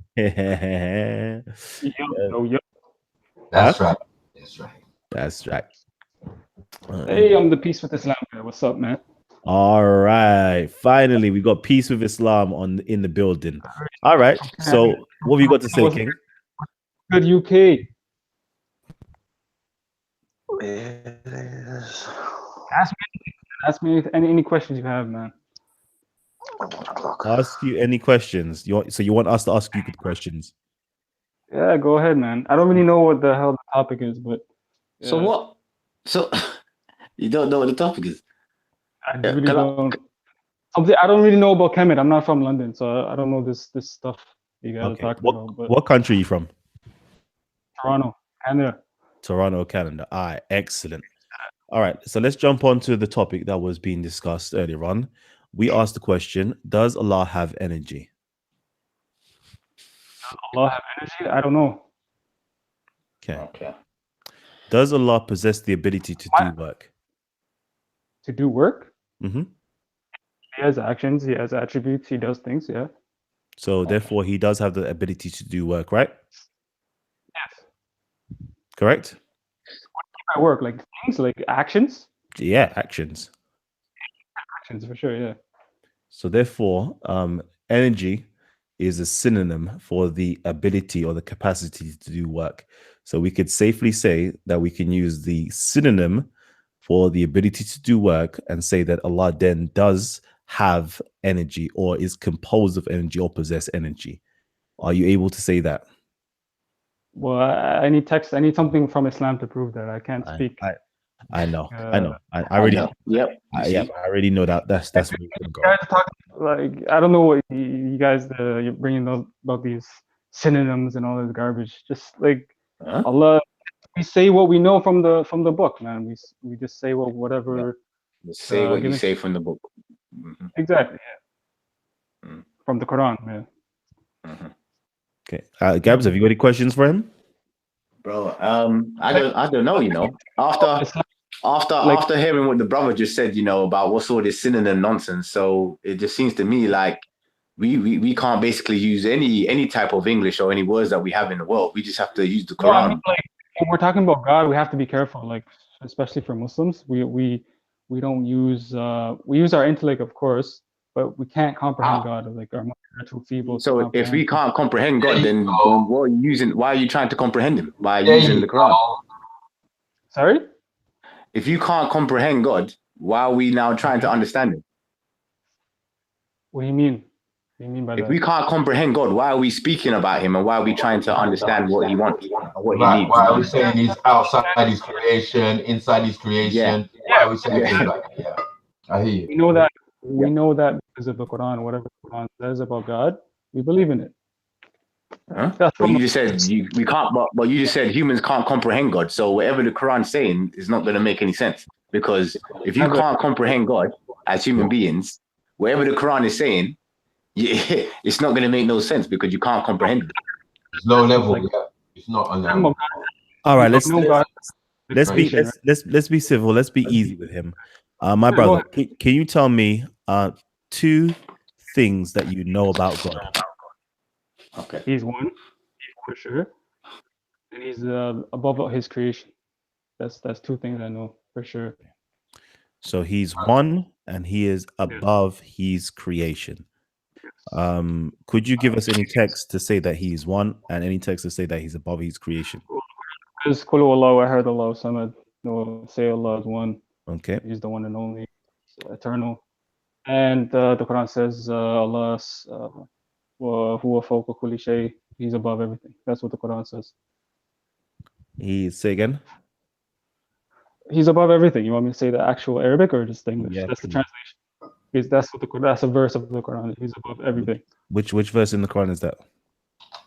That's right. That's right. That's right. Hey, I'm the Peace with Islam guy. What's up, man? All right. Finally, we got Peace with Islam in the building. All right. So, what have you got to say, King? Good UK. Ask me any questions you have, man. Ask you any questions. So you want us to ask you good questions? Yeah, go ahead, man. I don't really know what the hell the topic is, but yeah. So what? So you don't know what the topic is? I really don't. I don't really know about Kemet. I'm not from London, so I don't know this stuff you guys are talking about. But what country are you from? Toronto, Canada. Toronto, Canada. All right, excellent. All right, so let's jump on to the topic that was being discussed earlier on. We asked the question, does Allah have energy? Does Allah have energy? I don't know. Okay. Does Allah possess the ability to do work? To do work? Mm-hmm. He has actions, he has attributes, he does things, yeah. So therefore, he does have the ability to do work, right? Yes. Correct? What do you mean by work? Like things, like actions? Yeah, actions. Actions, for sure, yeah. So therefore, energy is a synonym for the ability or the capacity to do work. So we could safely say that we can use the synonym for the ability to do work and say that Allah then does have energy or is composed of energy or possess energy. Are you able to say that? Well, I need text. I need something from Islam to prove that. I can't speak. I know. I already know. Yep. I already know that. That's where you're gonna go. You guys are talking like I don't know what you guys you're bringing about these synonyms and all this garbage. Just like Allah, we say what we know from the book, man. We just say whatever. Just say what you say from the book. Mm-hmm. Exactly. Yeah. From the Quran, man. Mm-hmm. Okay, Gabz, have you got any questions for him? Bro, I don't know. You know, after hearing what the brother just said, you know, about what's all this synonym nonsense. So it just seems to me like we can't basically use any type of English or any words that we have in the world. We just have to use the Quran. Well, I mean, like when we're talking about God, we have to be careful. Like especially for Muslims, we don't use we use our intellect, of course, but we can't comprehend God. Like our mind are too feeble. So if we can't comprehend God, then what are you using? Why are you trying to comprehend Him? By using the Quran? Sorry? If you can't comprehend God, why are we now trying to understand Him? What do you mean? What do you mean by that? If we can't comprehend God, why are we speaking about Him and why are we trying to understand what He wants, what He needs? Why are we saying He's outside His creation, inside His creation? Yeah. Why are we saying things like that? Yeah, I hear you. We know that because of the Quran. Whatever the Quran says about God, we believe in it. But you just said we can't. But you just said humans can't comprehend God. So whatever the Quran's saying is not going to make any sense, because if you can't comprehend God as human beings, whatever the Quran is saying, it's not going to make no sense because you can't comprehend it. It's low level. Yeah. It's not on that. All right, let's be civil. Let's be easy with him. My brother, can you tell me two things that you know about God? Okay. He's one, for sure, and he's above his creation. That's two things I know for sure. So he's one and he is above his creation. Could you give us any text to say that he is one and any text to say that he's above his creation? Because Kulu Allah, I heard Allah, Samad. No, say Allah is one. Okay. He's the one and only, eternal. And the Quran says Allah's huwa fawqa kulli shay. He's above everything. That's what the Quran says. Say again. He's above everything. You want me to say the actual Arabic or just English? Yeah, that's the please. translation. Because that's a verse of the Quran. He's above everything. Which verse in the Quran is that?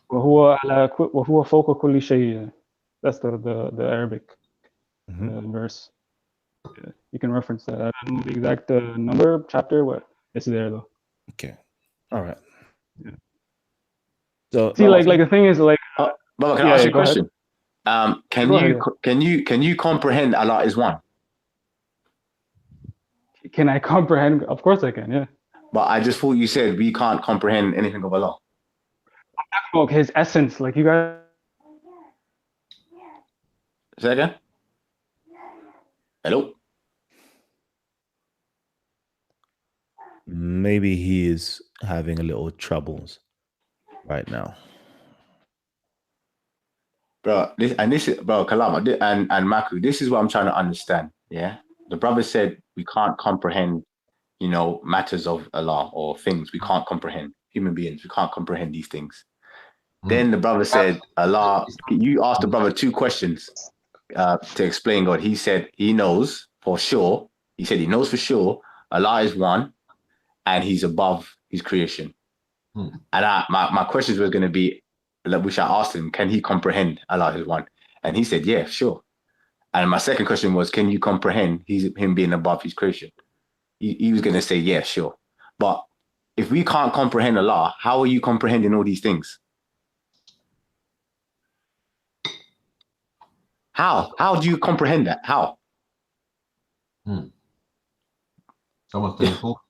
وهو فوق كل شيء. That's the Arabic verse. Yeah, you can reference that. I don't know the exact number, chapter, what it's there though. Okay. All right. Yeah. So see, like the thing is like. Baba, can I ask you a question? Can you comprehend Allah is one? Can I comprehend? Of course I can. Yeah. But I just thought you said we can't comprehend anything of Allah. Oh, his essence, like you guys. Say again? Hello? Maybe he is having a little troubles right now. Bro, Kalam and Maku, this is what I'm trying to understand. Yeah. The brother said we can't comprehend, matters of Allah or things. We can't comprehend human beings. We can't comprehend these things. Then the brother said, Allah, you asked the brother two questions to explain God. He said he knows for sure. He said he knows for sure Allah is one and he's above his creation. And my questions were going to be, which I asked him, can he comprehend Allah is one? And he said, yeah, sure. And my second question was, can you comprehend him being above his creation? He was going to say, yeah, sure. But if we can't comprehend Allah, how are you comprehending all these things? How do you comprehend that? How? Someone's doing talk.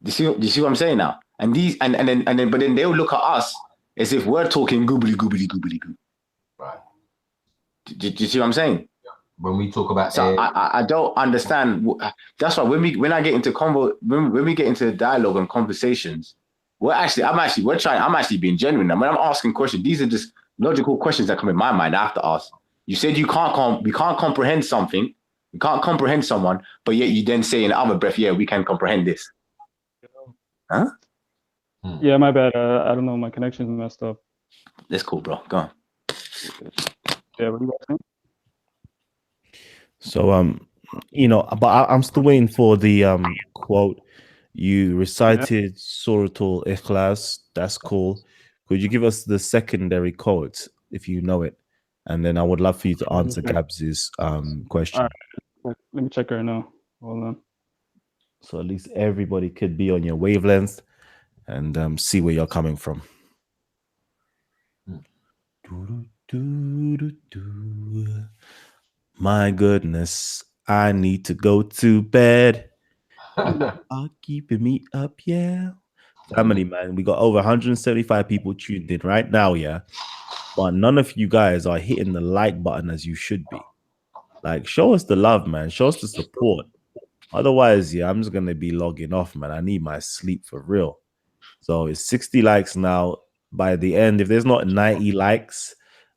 Do you see what I'm saying now? And but then they'll look at us as if we're talking goobly goobly goobly goo. Right. Do you see what I'm saying? Yeah. When we talk about so I don't understand. That's why when I get into when we get into dialogue and conversations, I'm actually being genuine. When I'm asking questions, these are just logical questions that come in my mind. I have to ask. You said we can't comprehend something, we can't comprehend someone, but yet you then say in the other breath, yeah, we can comprehend this. Huh? Yeah, my bad. I don't know, my connection's messed up. That's cool, bro. Go on. Yeah, what are you guys saying? So but I'm still waiting for the quote. You recited Suratul Ikhlas. That's cool. Could you give us the secondary quote if you know it? And then I would love for you to answer Gabz's question. All right. Let me check right now. Hold on. So at least everybody could be on your wavelength and see where you're coming from. My goodness, I need to go to bed. Are keeping me up, yeah. Family, man, we got over 175 people tuned in right now, yeah. But none of you guys are hitting the like button as you should be. Like, show us the love, man. Show us the support. Otherwise, yeah, I'm just going to be logging off, man. I need my sleep for real. So it's 60 likes now. By the end, if there's not 90 likes,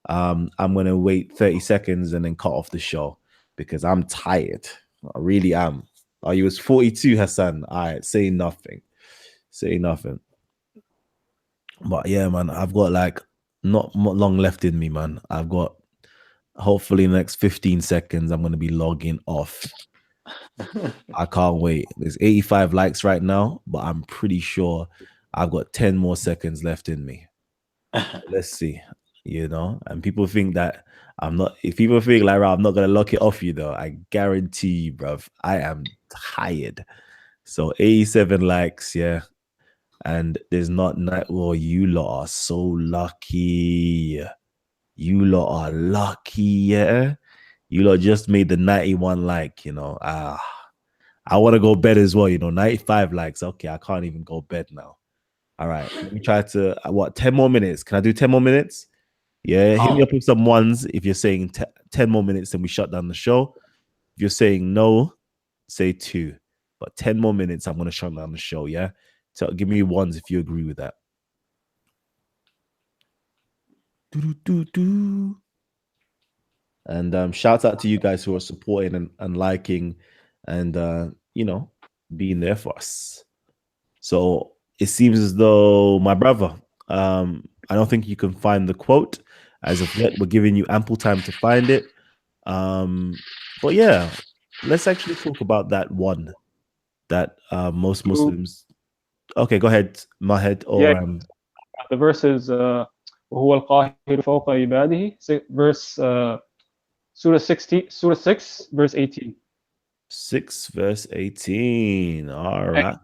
I'm going to wait 30 seconds and then cut off the show because I'm tired. I really am. Oh, you was 42, Hassan. All right, say nothing. Say nothing. But yeah, man, I've got like not long left in me, man. I've got hopefully in the next 15 seconds, I'm going to be logging off. I can't wait. There's 85 likes right now, but I'm pretty sure I've got 10 more seconds left in me. Let's see, and people think that if people think like, I'm not going to lock it off you though, I guarantee you, bruv, I am tired. So 87 likes, yeah. And there's not you lot are so lucky. You lot are lucky, yeah. You lot just made the 91 like, I want to go bed as well, 95 likes. Okay, I can't even go bed now. All right, let me try to 10 more minutes. Can I do 10 more minutes? Yeah, hit me up with some ones. If you're saying 10 more minutes, then we shut down the show. If you're saying no, say 2. But 10 more minutes, I'm gonna shut down the show. Yeah. So give me ones if you agree with that. Do. And shout out to you guys who are supporting and liking and being there for us. So it seems as though my brother, I don't think you can find the quote as of yet. We're giving you ample time to find it. But yeah, let's actually talk about that one that most Muslims. Okay, go ahead, Mahed. Or the verse is وهو القاهر فوق عباده, verse Surah 6 verse 18. 6 verse 18. All right.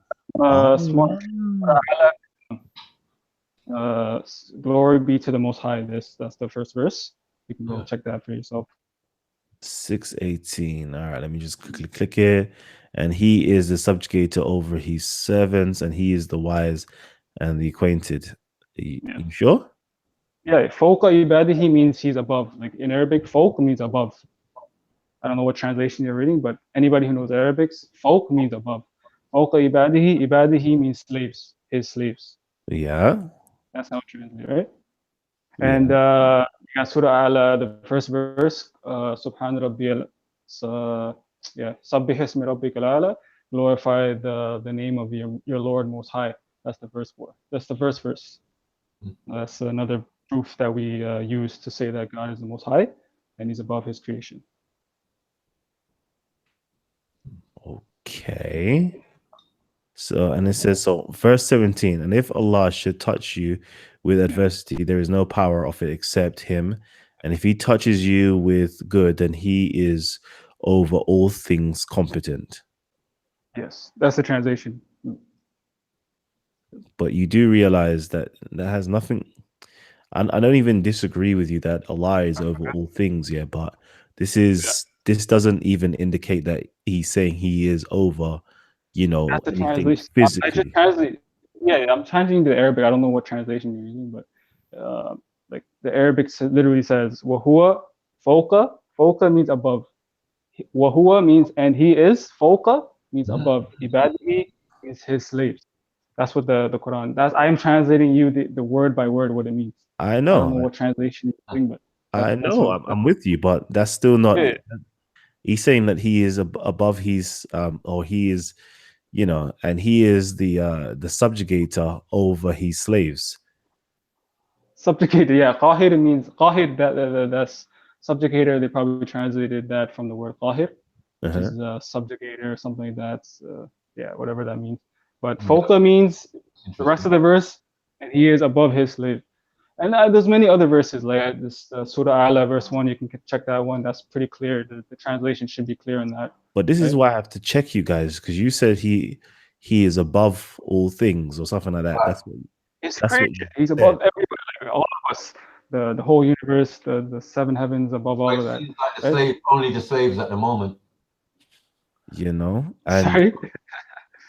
Glory be to the Most High. That's the first verse. You can go check that for yourself. 6:18. All right, let me just quickly click it. And he is the subjugator over his servants, and he is the wise and the acquainted. You sure? Yeah, fawqa ibadihi means he's above. Like in Arabic, fawq means above. I don't know what translation you're reading, but anybody who knows Arabic, fawq means above. Fawqa ibadihi means slaves, his slaves. Yeah. That's how it translates, right? And yeah, Surah Ala, the first verse, Subhan Rabbiyal, Sabbih ismi rabbikal a'la, glorify the name of your Lord Most High. That's the first word. That's the first verse. That's another proof that we use to say that God is the Most High and He's above His creation. Okay. So, and it says, so verse 17, and if Allah should touch you with adversity, there is no power of it except Him. And if He touches you with good, then He is over all things competent. Yes, that's the translation. But you do realize that has nothing. I don't even disagree with you that Allah is over all things, yeah. But this doesn't even indicate that He's saying He is over, that's the anything translation. physically. I just translate. Yeah, I'm translating the Arabic. I don't know what translation you're using, but like the Arabic literally says "Wahuwa fawqa." Fawqa means above. Wahuwa means and he is. Fawqa means above. Ibadihi means his slaves. That's what the Quran. I am translating you the word by word what it means. I know. I don't know what translation you're doing, but I know. I'm with you, but that's still not. Yeah. He's saying that he is above his, or he is, and he is the subjugator over his slaves. Subjugator, yeah. Qahir means qahir. That's subjugator. They probably translated that from the word qahir, which is subjugator, something like that. Yeah, whatever that means. But fawqa means the rest of the verse, and he is above his slave. And there's many other verses like this Surah Ala verse 1. You can check that one. That's pretty clear. The translation should be clear on that. But this is why I have to check you guys, because you said he is above all things or something like that. That's what. He's above everybody, like all of us, the whole universe, the seven heavens, above all of that. Like only the slaves at the moment. And sorry.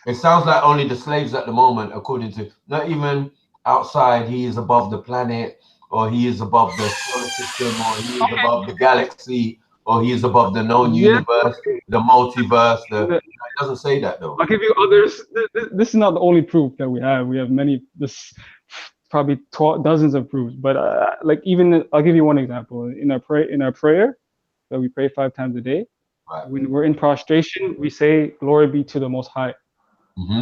It sounds like only the slaves at the moment, according to not even outside. He is above the planet, or he is above the solar system, or he is above the galaxy, or he is above the known universe, the multiverse. It doesn't say that though. I'll give you others. This is not the only proof that we have. We have many. This probably dozens of proofs. But like even I'll give you one example. In our prayer that we pray 5 times a day, when we're in prostration, we say, "Glory be to the Most High."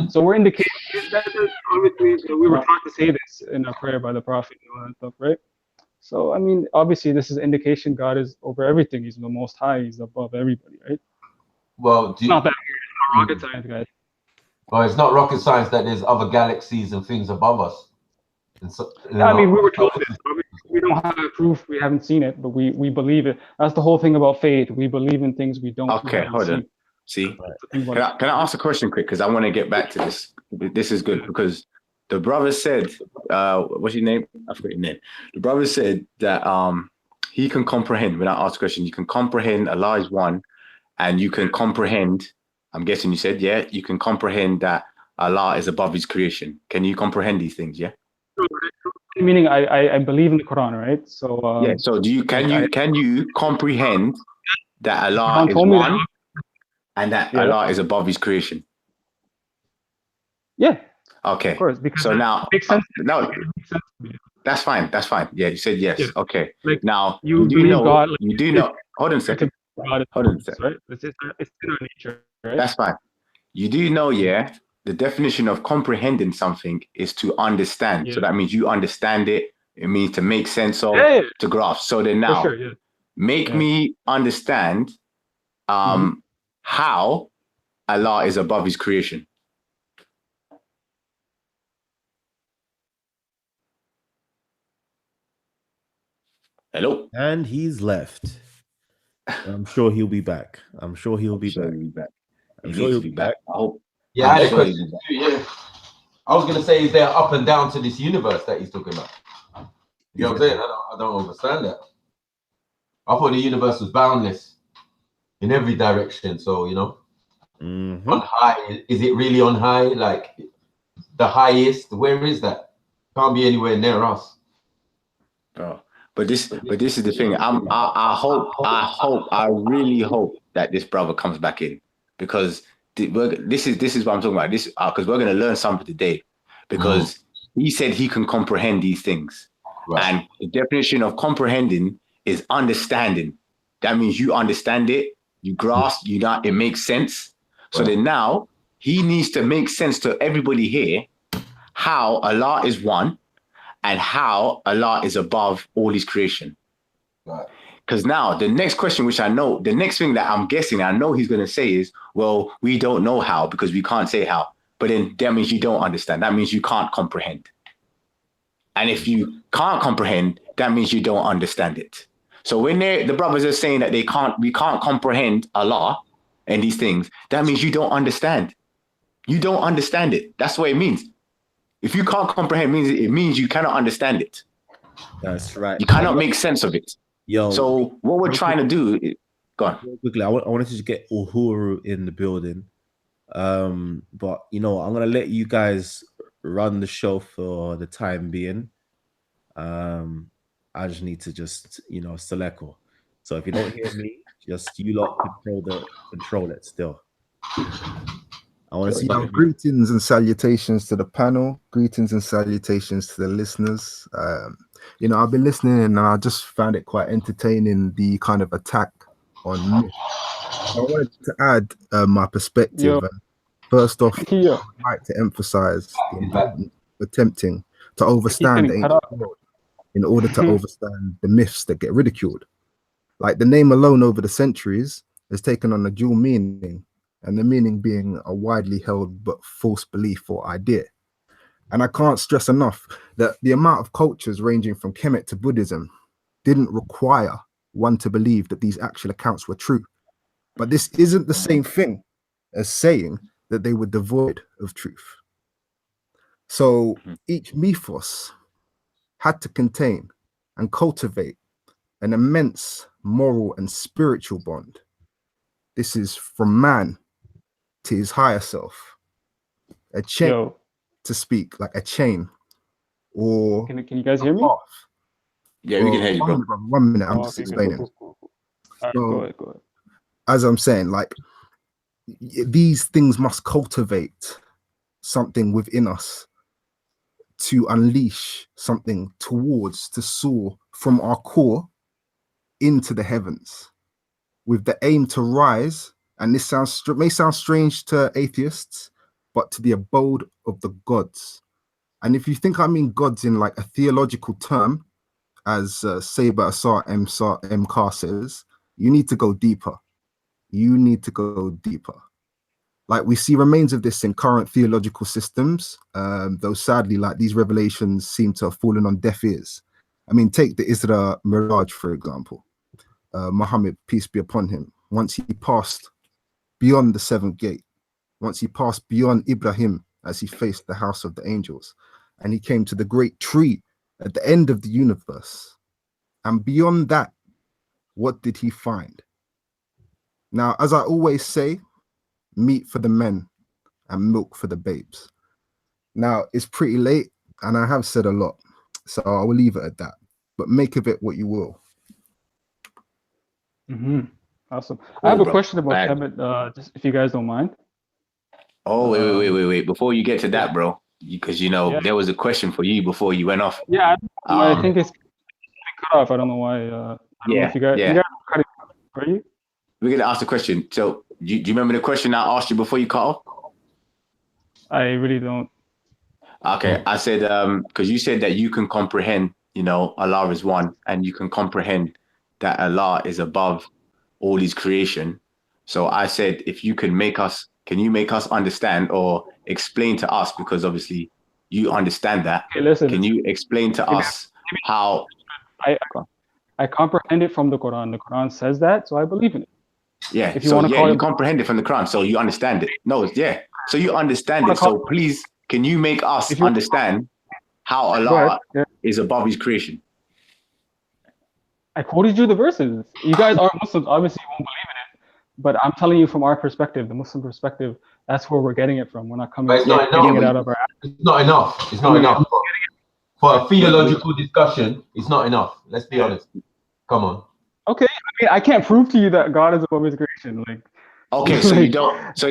So we're indicating that obviously we were taught to say this in our prayer by the Prophet and all that stuff, right? So I mean, obviously this is indication God is over everything. He's the Most High. He's above everybody, right? Well, it's not that weird. It's not rocket science, guys. Well, it's not rocket science that there's other galaxies and things above us. So, I mean, we were told this. We don't have proof. We haven't seen it, but we believe it. That's the whole thing about faith. We believe in things we don't. Okay, hold on. See, can I ask a question quick? Because I want to get back to this. This is good because the brother said, what's your name? I forgot your name. The brother said that he can comprehend. When I ask a question, you can comprehend Allah is one, and you can comprehend. I'm guessing you said, yeah, you can comprehend that Allah is above His creation. Can you comprehend these things? Yeah. Meaning, I believe in the Quran, right? So yeah. So can you comprehend that Allah is one? And that Yeah. Allah is above his creation. Yeah, Okay. of course. Because So that now, makes sense. no, It makes sense to me. that's fine. That's fine. Yeah, you said yes. Yeah. Okay. Like, Now you do believe know. God. Like, You do know. Hold on a to second. God, Hold on a second. right? It's in our nature, right? That's fine. You do know, yeah. The definition of comprehending something is to understand. Yeah. So that means you understand it. It means to make sense of, Yeah, to grasp. So then for now, sure. Yeah. make Yeah. me understand how Allah is above his creation. Hello. And he's left. I'm sure he'll be back. I'm sure he'll be back. He needs to be back. I hope. Yeah, I had a sure he'll question be back. too. Yeah, I was gonna say, is there up and down to this universe that he's talking about? You know what I'm saying? I don't understand that. I thought the universe was boundless in every direction. So on high, is it really on high? Like the highest? Where is that? Can't be anywhere near us. Bro. But this is the thing. I really hope that this brother comes back in, because this is what I'm talking about. This because we're going to learn something today, because he said he can comprehend these things, Right. and the definition of comprehending is understanding. That means you understand it, you grasp, it makes sense. So then now he needs to make sense to everybody here how Allah is one, and how Allah is above all his creation. Right. Because now the next question, which I know, the next thing that I'm guessing, I know he's going to say is, well, we don't know how because we can't say how. But then that means you don't understand. That means you can't comprehend. And if you can't comprehend, that means you don't understand it. So when the brothers are saying that we can't comprehend Allah and these things, that means you don't understand. You don't understand it. That's what it means. If you can't comprehend, it means you cannot understand it. That's right. You cannot make sense of it. Yo. So what we're trying to do is, go on. Real quickly, I wanted to just get Uhuru in the building. But I'm gonna let you guys run the show for the time being. I just need to select. So if you don't hear me, just you lot control it still. I want to see. Greetings and salutations to the panel. Greetings and salutations to the listeners. I've been listening and I just found it quite entertaining, the kind of attack on myth. I wanted to add my perspective. First off, I'd like to emphasize the importance of attempting to overstand the ancient world in order to overstand the myths that get ridiculed. Like, the name alone over the centuries has taken on a dual meaning, and the meaning being a widely held but false belief or idea. And I can't stress enough that the amount of cultures ranging from Kemet to Buddhism didn't require one to believe that these actual accounts were true. But this isn't the same thing as saying that they were devoid of truth. So each mythos had to contain and cultivate an immense moral and spiritual bond. This is from man to his higher self. A chain, to speak, like a chain, or can you guys hear me? Yeah, we can hear you, bro. 1 minute, I'm just explaining. Cool. All right, go ahead. As I'm saying, like, these things must cultivate something within us to unleash something to soar from our core into the heavens, with the aim to rise, and this may sound strange to atheists, but to the abode of the gods. And if you think I mean gods in like a theological term, as Saber Asar M. Carr says, you need to go deeper. You need to go deeper. Like, we see remains of this in current theological systems, though sadly, like, these revelations seem to have fallen on deaf ears. I mean, take the Isra Miraj, for example. Muhammad, peace be upon him, once he passed beyond the seventh gate, once he passed beyond Ibrahim as he faced the house of the angels, and he came to the great tree at the end of the universe. And beyond that, what did he find? Now, as I always say, meat for the men and milk for the babes. Now, it's pretty late and I have said a lot, so I will leave it at that, but make of it what you will. Awesome. Cool, I have a bro. question about Bad. Kemet, just if you guys don't mind. Oh, wait. Before you get to that, bro, because Yeah. there was a question for you before you went off. Yeah, I think it's cut off. I don't know why. I don't know if you guys are cutting off. Are you? We're gonna ask the question. So, do you remember the question I asked you before you cut off? I really don't. Okay, I said because you said that you can comprehend, Allah is one, and you can comprehend that Allah is above all His creation. So I said, if you can can you make us understand or explain to us, because obviously you understand that. Okay, listen. Can you explain to us how? I comprehend it from the Quran. The Quran says that, so I believe in it. Yeah. If you want to call you it, comprehend it from the Quran, so you understand it. No, yeah. So you understand it. So please, can you make us understand how Allah is above His creation? I quoted you the verses. You guys aren't Muslims, obviously you won't believe in it. But I'm telling you from our perspective, the Muslim perspective, that's where we're getting it from. We're not coming getting it out of our. It's not enough. It's not enough. For a theological discussion, it's not enough. Let's be honest. Come on. Okay, I can't prove to you that God is above His creation. Like. Okay, so you don't. So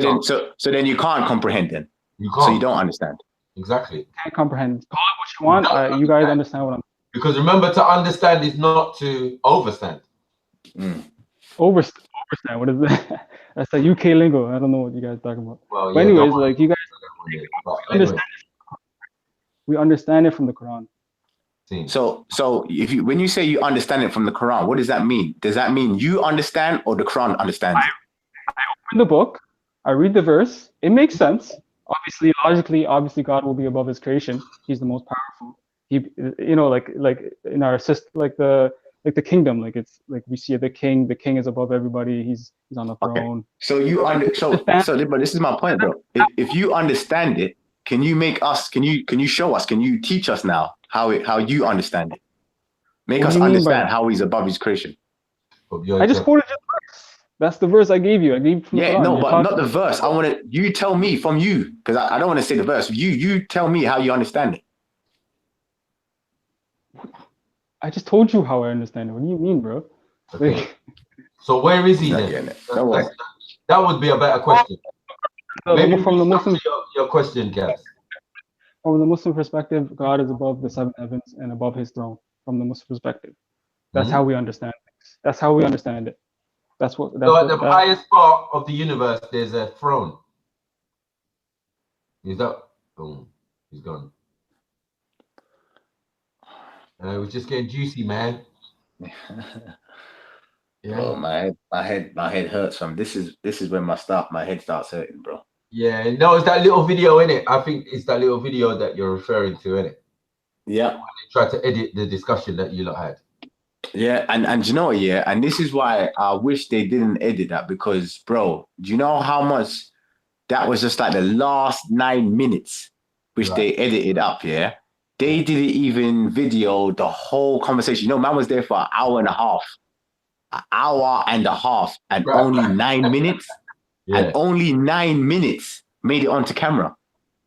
then you can't comprehend then. You can't. So you don't understand. Exactly. Can't comprehend. Call it what you want. You guys understand what I'm. Because remember, to understand is not to overstand. Overstand. What is that? That's the UK lingo. I don't know what you guys are talking about. Well, but anyways, like you guys, we understand it from the Quran. So when you say you understand it from the Quran, what does that mean? Does that mean you understand or the Quran understands? I open the book, I read the verse. It makes sense. Obviously, logically, God will be above His creation. He's the most powerful. He, like in our system, like the kingdom, like it's like we see the king. The king is above everybody. He's on the throne. Okay. But this is my point, bro. If you understand it, can you make us? Can you show us? Can you teach us now how you understand it? Make us understand how He's above His creation. I just quoted the verse. That's the verse I gave you. I gave from the Quran. No, but not the verse. I want you tell me from you, because I don't want to say the verse. You tell me how you understand it. I just told you how I understand it. What do you mean, bro? Okay. So where is he then? That would be a better question. Maybe from the Muslim, your question, Gabz. From the Muslim perspective, God is above the seven heavens and above His throne. From the Muslim perspective, that's how we understand things. That's how we understand it. So at the highest part of the universe, there's a throne. Is that? Boom. He's gone. It was just getting juicy, man. Yeah. Oh, my head hurts from this is when my head starts hurting, bro. Yeah, no, it's that little video in it. I think it's that little video that you're referring to, in it. Yeah. They tried to edit the discussion that you lot had. Yeah, and you know what, and this is why I wish they didn't edit that, because, bro, do you know how much that was just like the last 9 minutes, which they edited up, yeah? They didn't even video the whole conversation. Man was there for an hour and a half, and only 9 minutes, and only 9 minutes made it onto camera.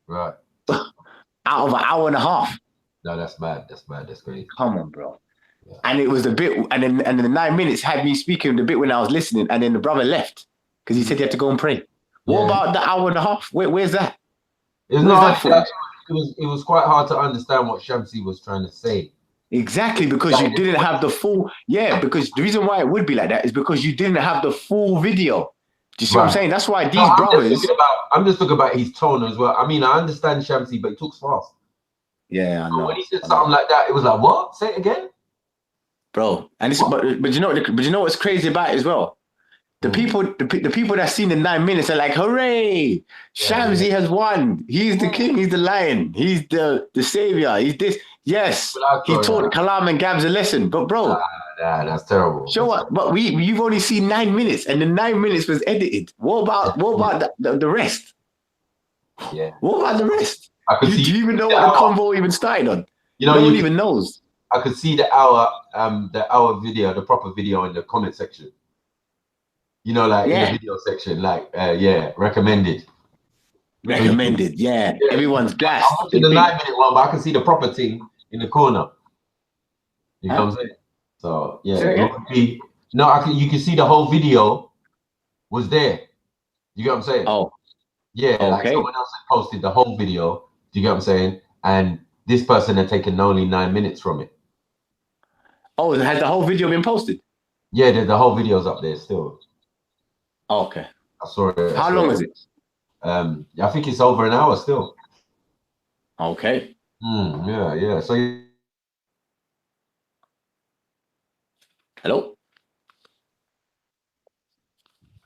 Right. Out of an hour and a half. No, that's bad. That's crazy. Come on, bro. Yeah. And it was the bit, and then the 9 minutes had me speaking the bit when I was listening, and then the brother left because he said he had to go and pray. What about the hour and a half? Where's that? It was quite hard to understand what Shamsi was trying to say. Exactly, because you didn't have the full. Yeah, because the reason why it would be like that is because you didn't have the full video. Do you see what I'm saying? That's why these brothers. I'm just talking about his tone as well. I mean, I understand Shamsi, but he talks fast. Yeah, I know. When he said something like that, it was like, what? Say it again, bro. And this, but you know what's crazy about it as well? The people that seen the 9 minutes are like, hooray! Shamsi has won. He's the king. He's the lion. He's the savior. He's this. Yes, he taught Kalam and Gabz a lesson. But bro, that's terrible. Show what? But you've only seen 9 minutes, and the 9 minutes was edited. What about the rest? Yeah. What about the rest? Do you even know what the convo even started on? No one even knows. I could see the hour video, the proper video in the comment section. In the video section, recommended. Recommended, yeah. Everyone's gassed. I'm watching the 9 minute one, but I can see the proper thing in the corner. You know what I'm saying? So No, you can see the whole video was there. You get what I'm saying? Oh, yeah, like okay. someone else had posted the whole video. Do you get what I'm saying? And this person had taken only 9 minutes from it. Oh, has the whole video been posted? Yeah, the whole video's up there still. Okay. I saw it. How long is it? I think it's over an hour still. Okay. Yeah. So Hello?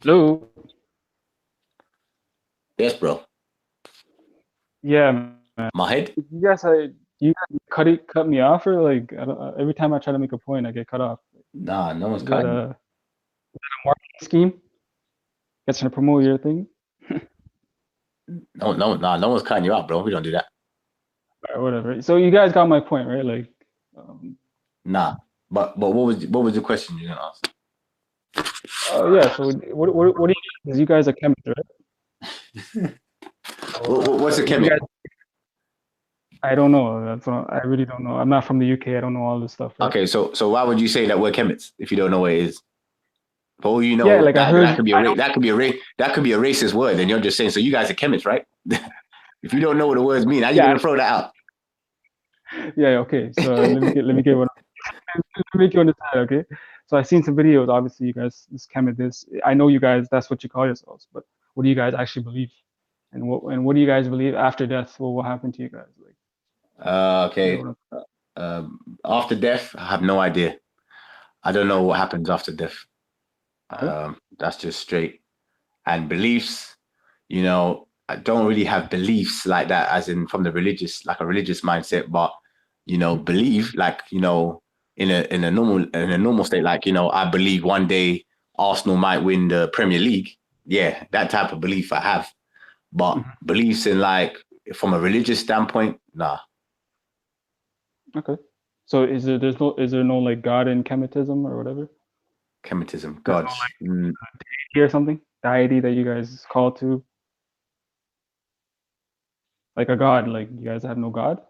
Hello. Yes, bro. Yeah, man. My head? You guys cut me off, or like every time I try to make a point, I get cut off. Nah, no one's Is that cutting. a marketing scheme? Guys trying to promote your thing? No one's cutting you out, bro. We don't do that. Or whatever. So you guys got my point, right? Like, Nah. But what was the question you're gonna ask? yeah. So what do you? Because you guys are chemists, right? What's a chemist? I don't know. I really don't know. I'm not from the UK. I don't know all this stuff. Right? Okay, so why would you say that we're chemists if you don't know what it is? For all you know, yeah, like that, I heard, that could be a racist word, and you're just saying. So you guys are chemists, right? If you don't know what the words mean, how you gonna throw that out? Yeah. Okay. So let me get what. Let me make you understand. Okay. So I've seen some videos. Obviously, you guys, this chemist, this. I know you guys. That's what you call yourselves. But what do you guys actually believe? And what do you guys believe after death? What will happen to you guys? Like. Okay. After death, I have no idea. I don't know what happens after death. That's just straight. And beliefs, I don't really have beliefs like that, as in from the religious, like a religious mindset. But believe, like in a normal state, like I believe one day Arsenal might win the Premier League. Yeah, that type of belief I have. But beliefs in like from a religious standpoint, nah. Okay. So is there no like God in chemitism or whatever? Chemitism, God. No, like, deity or something? Deity that you guys call to? Like a god, like you guys have no god?